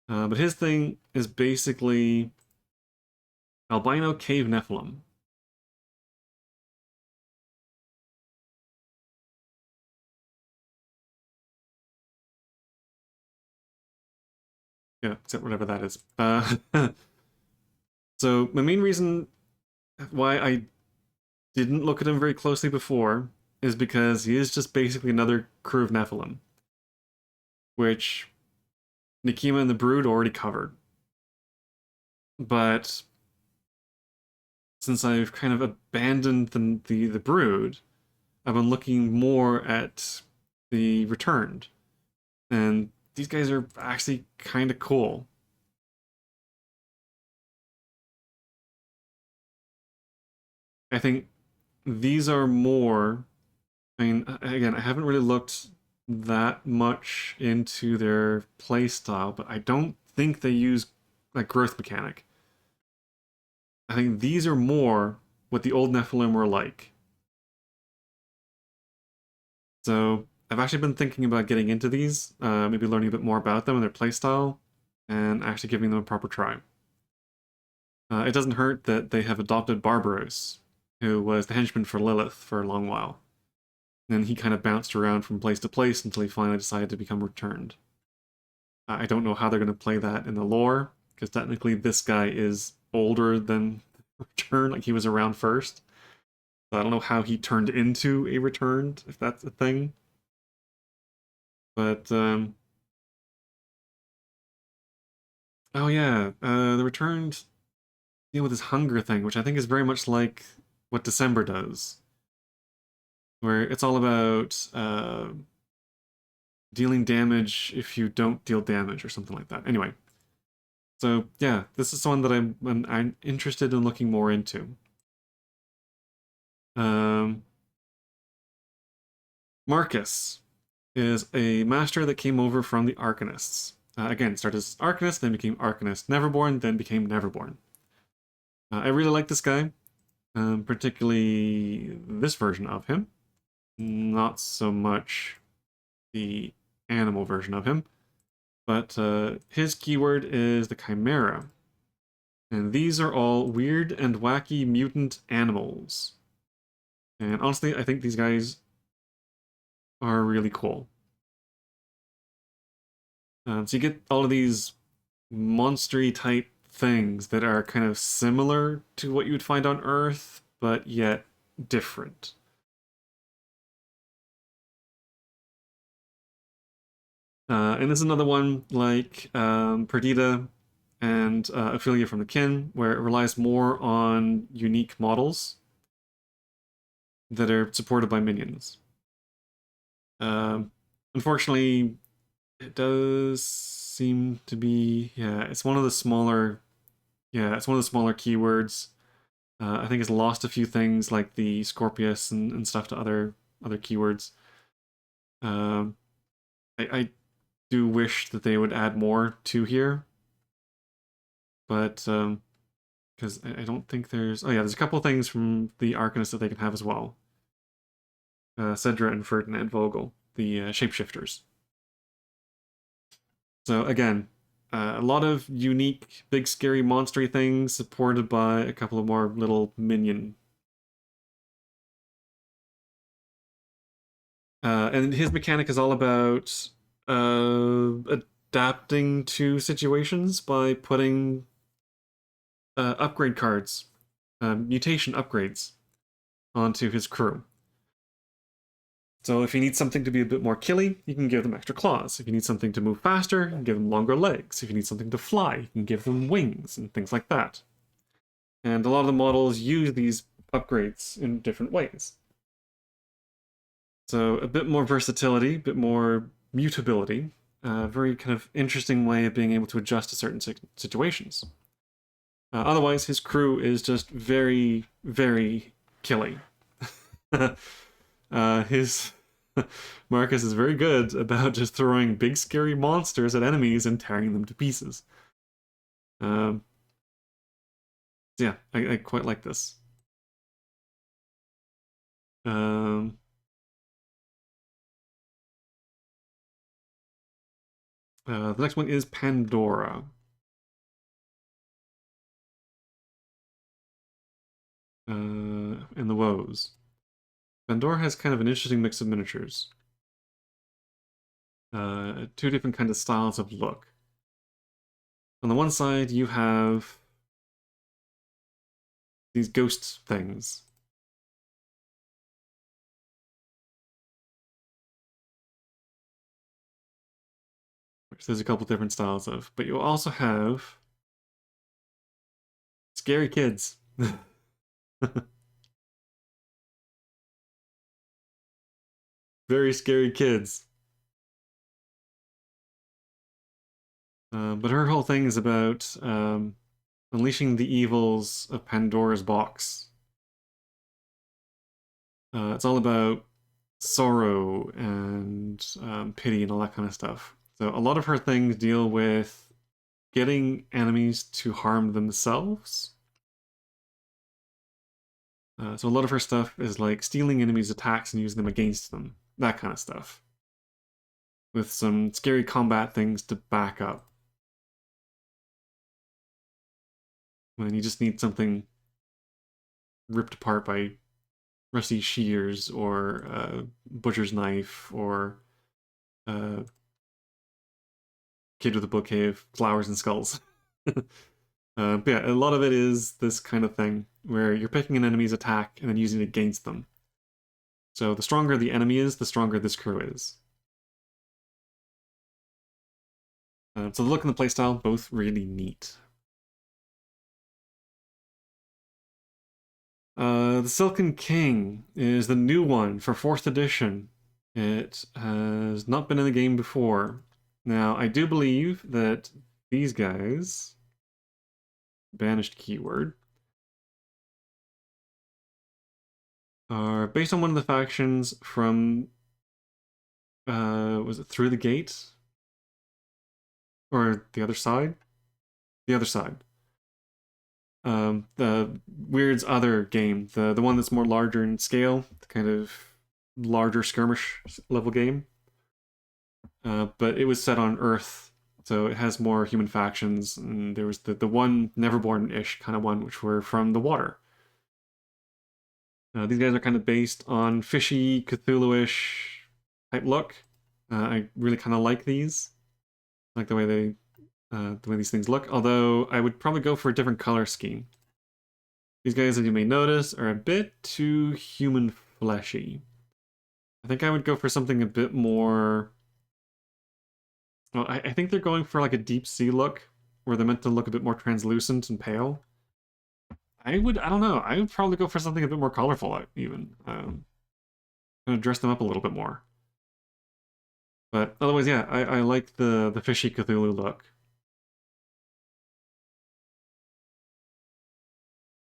But his thing is basically albino cave Nephilim. Yeah, except whatever that is. So my main reason why I didn't look at him very closely before is because he is just basically another crew of Nephilim, which Nikima and the Brood already covered. But since I've kind of abandoned the Brood, I've been looking more at the Returned, and these guys are actually kind of cool. I think these are more. I mean, again, I haven't really looked that much into their play style, but I don't think they use like growth mechanic. I think these are more what the old Nephilim were like. So I've actually been thinking about getting into these, maybe learning a bit more about them and their playstyle, and actually giving them a proper try. It doesn't hurt that they have adopted Barbaros, who was the henchman for Lilith for a long while. And then he kind of bounced around from place to place until he finally decided to become returned. I don't know how they're going to play that in the lore, because technically this guy is older than Return, like he was around first. So I don't know how he turned into a Returned, if that's a thing. But, oh yeah, the Returned deal with this hunger thing, which I think is very much like what December does. Where it's all about dealing damage if you don't deal damage or something like that. Anyway, so yeah, this is one that I'm interested in looking more into. Um, Marcus is a master that came over from the Arcanists. Again, started as Arcanist, then became Arcanist Neverborn, then became Neverborn. I really like this guy, particularly this version of him. Not so much the animal version of him, but his keyword is the Chimera. And these are all weird and wacky mutant animals. And honestly, I think these guys are really cool. So you get all of these monstery type things that are kind of similar to what you would find on Earth, but yet different. And this is another one like Perdita and Ophelia from the Kin, where it relies more on unique models that are supported by minions. Um, Unfortunately, it does seem to be, yeah, it's one of the smaller, yeah, it's one of the smaller keywords. I think it's lost a few things like the Scorpius and stuff to other keywords. Um, I do wish that they would add more to here, but because I don't think there's, oh yeah, there's a couple of things from the Arcanist that they can have as well. Cedra and Ferdinand Vogel, the shapeshifters. So again, a lot of unique, big, scary, monstery things supported by a couple of more little minion. And his mechanic is all about adapting to situations by putting upgrade cards, mutation upgrades, onto his crew. So if you need something to be a bit more killy, you can give them extra claws. If you need something to move faster, you can give them longer legs. If you need something to fly, you can give them wings and things like that. And a lot of the models use these upgrades in different ways. So a bit more versatility, a bit more mutability, a very kind of interesting way of being able to adjust to certain situations. Otherwise, his crew is just very, very killy. His Marcus is very good about just throwing big scary monsters at enemies and tearing them to pieces. Um, yeah, I quite like this. Um, the next one is Pandora. And the Woes. Pandora has kind of an interesting mix of miniatures. Two different kind of styles of look. On the one side, you have these ghost things. Which there's a couple different styles of. But you also have scary kids. Very scary kids. But her whole thing is about unleashing the evils of Pandora's box. It's all about sorrow and pity and all that kind of stuff. So a lot of her things deal with getting enemies to harm themselves. So a lot of her stuff is like stealing enemies' attacks and using them against them. That kind of stuff. With some scary combat things to back up. When you just need something ripped apart by rusty shears or a butcher's knife or a kid with a bouquet of flowers and skulls. But yeah, a lot of it is this kind of thing where you're picking an enemy's attack and then using it against them. So the stronger the enemy is, the stronger this crew is. So the look and the playstyle, both really neat. The Silken King is the new one for 4th edition. It has not been in the game before. Now, I do believe that these guys, banished keyword, are based on one of the factions from, was it Through the Gate? Or the other side? The other side. The Weird's other game, the one that's more larger in scale, the kind of larger skirmish level game. But it was set on Earth, so it has more human factions, and there was the one Neverborn-ish kind of one, which were from the water. These guys are kind of based on fishy, Cthulhu-ish type look. I really kind of like these. I like the way these things look. Although I would probably go for a different color scheme. These guys, as you may notice, are a bit too human fleshy. I think I would go for something a bit more. Well, I think they're going for like a deep sea look, where they're meant to look a bit more translucent and pale. I don't know. I would probably go for something a bit more colorful, even. Kind of dress them up a little bit more. But otherwise, yeah, I like the fishy Cthulhu look.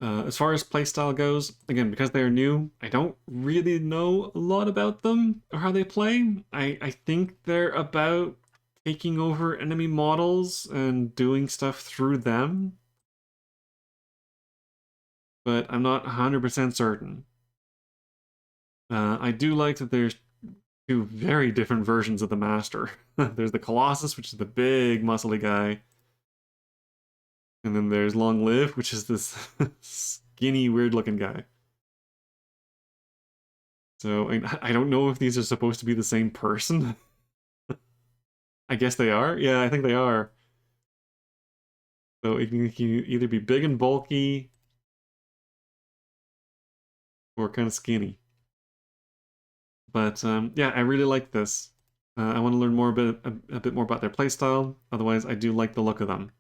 As far as playstyle goes, again, because they are new, I don't really know a lot about them or how they play. I think they're about taking over enemy models and doing stuff through them. But I'm not 100% certain. I do like that there's two very different versions of the Master. There's the Colossus, which is the big, muscly guy. And then there's Long Live, which is this skinny, weird-looking guy. So I don't know if these are supposed to be the same person. I guess they are. Yeah, I think they are. So it can either be big and bulky or kind of skinny. But yeah, I really like this. I want to learn more a bit more about their playstyle. Otherwise, I do like the look of them.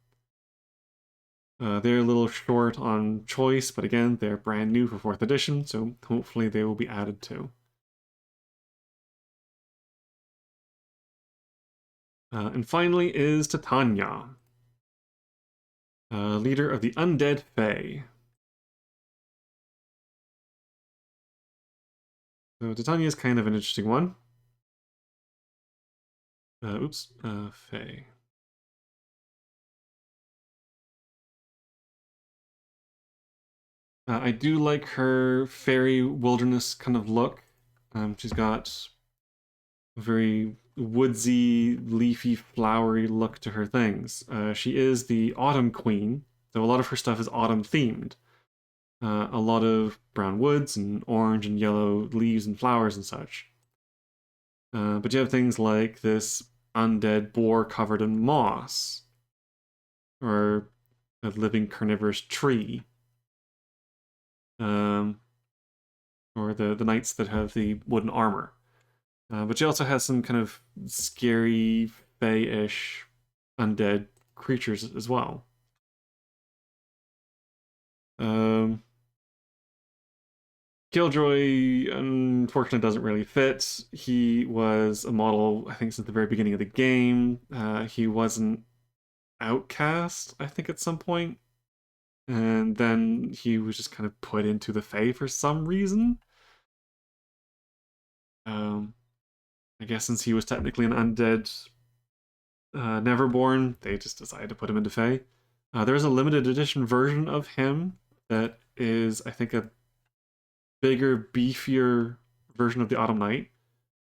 They're a little short on choice, but again, they're brand new for 4th edition, so hopefully they will be added to. And finally is Titania, leader of the Undead Fae. So Titania is kind of an interesting one. Fae. I do like her fairy wilderness kind of look. She's got a very woodsy, leafy, flowery look to her things. She is the Autumn Queen, so a lot of her stuff is autumn themed. A lot of brown woods and orange and yellow leaves and flowers and such. But you have things like this undead boar covered in moss, or a living carnivorous tree, um, or the knights that have the wooden armor. But she also has some kind of scary, fey-ish undead creatures as well. Killjoy, unfortunately, doesn't really fit. He was a model, I think, since the very beginning of the game. He wasn't outcast, I think, at some point. And then he was just kind of put into the Fae for some reason. I guess since he was technically an undead Neverborn, they just decided to put him into Fae. There's a limited edition version of him that is, I think, a bigger, beefier version of the Autumn Knight,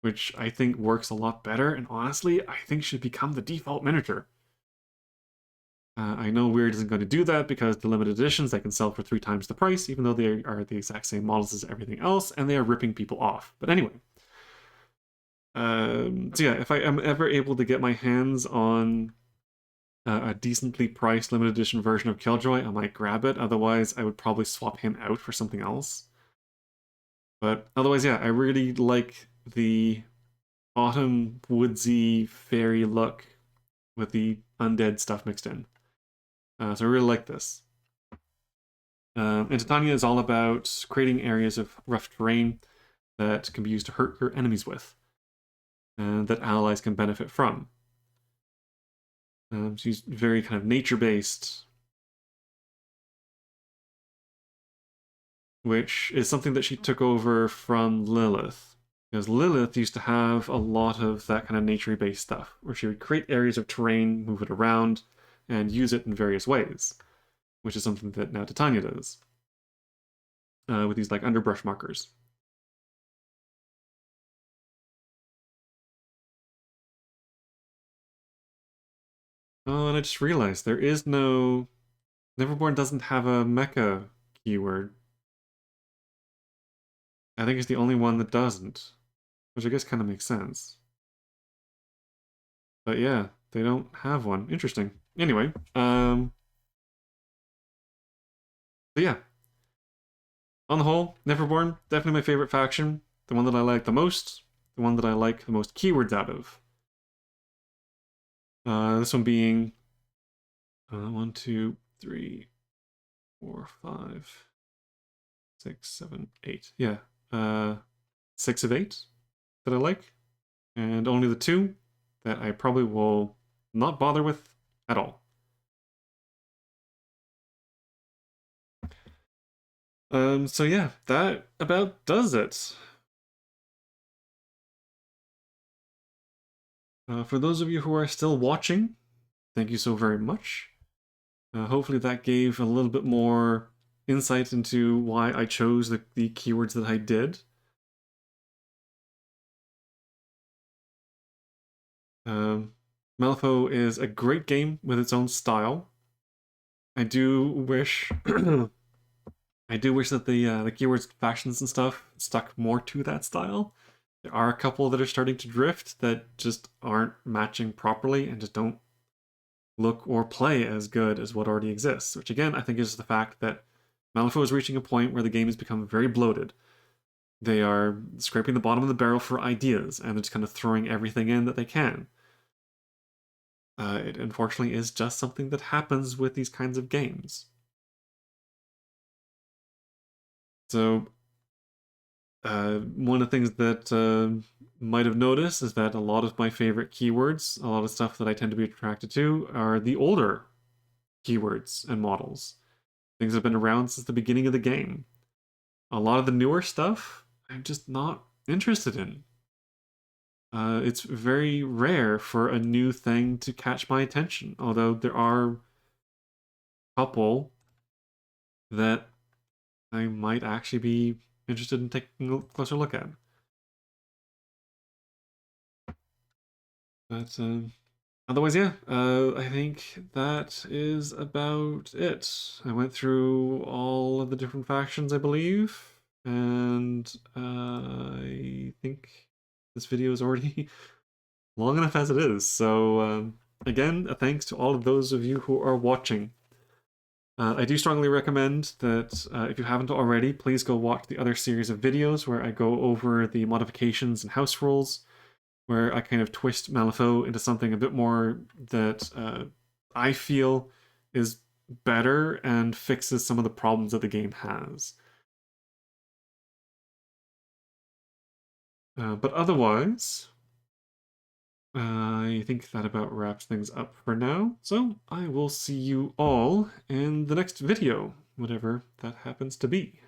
which I think works a lot better, and honestly, I think should become the default miniature. I know Weird isn't going to do that because the limited editions they can sell for 3 times the price, even though they are the exact same models as everything else, and they are ripping people off. But anyway. So yeah, if I am ever able to get my hands on a decently priced limited edition version of Killjoy, I might grab it. Otherwise, I would probably swap him out for something else. But otherwise, yeah, I really like the autumn woodsy fairy look with the undead stuff mixed in. So I really like this. And Titania is all about creating areas of rough terrain that can be used to hurt your enemies with, and that allies can benefit from. She's very kind of nature-based, which is something that she took over from Lilith. Because Lilith used to have a lot of that kind of nature-based stuff, where she would create areas of terrain, move it around, and use it in various ways, which is something that now Titania does, with these like underbrush markers. Oh, and I just realized there is no... Neverborn doesn't have a mecha keyword. I think it's the only one that doesn't, which I guess kind of makes sense. But yeah, they don't have one. Interesting. Anyway, but yeah, on the whole, Neverborn, definitely my favorite faction. The one that I like the most, the one that I like the most keywords out of. This one being 1, 2, 3, 4, 5, 6, 7, 8. Yeah, 6 of 8 that I like, and only the 2 that I probably will not bother with at all. So yeah, that about does it. For those of you who are still watching, thank you so very much. Hopefully that gave a little bit more insight into why I chose the keywords that I did. Um, Malifaux is a great game with its own style. I do wish I do wish that the keywords factions and stuff stuck more to that style. There are a couple that are starting to drift that just aren't matching properly and just don't look or play as good as what already exists, which again I think is the fact that Malifaux is reaching a point where the game has become very bloated. They are scraping the bottom of the barrel for ideas and they're just kind of throwing everything in that they can. It unfortunately is just something that happens with these kinds of games. So, one of the things that might have noticed is that a lot of my favorite keywords, a lot of stuff that I tend to be attracted to, are the older keywords and models. Things that have been around since the beginning of the game. A lot of the newer stuff, I'm just not interested in. It's very rare for a new thing to catch my attention, although there are a couple that I might actually be interested in taking a closer look at. But otherwise, yeah, I think that is about it. I went through all of the different factions, I believe, and I think this video is already long enough as it is. So, again, a thanks to all of those of you who are watching. I do strongly recommend that if you haven't already, please go watch the other series of videos where I go over the modifications and house rules, where I kind of twist Malifaux into something a bit more that I feel is better and fixes some of the problems that the game has. But otherwise, I think that about wraps things up for now. So I will see you all in the next video, whatever that happens to be.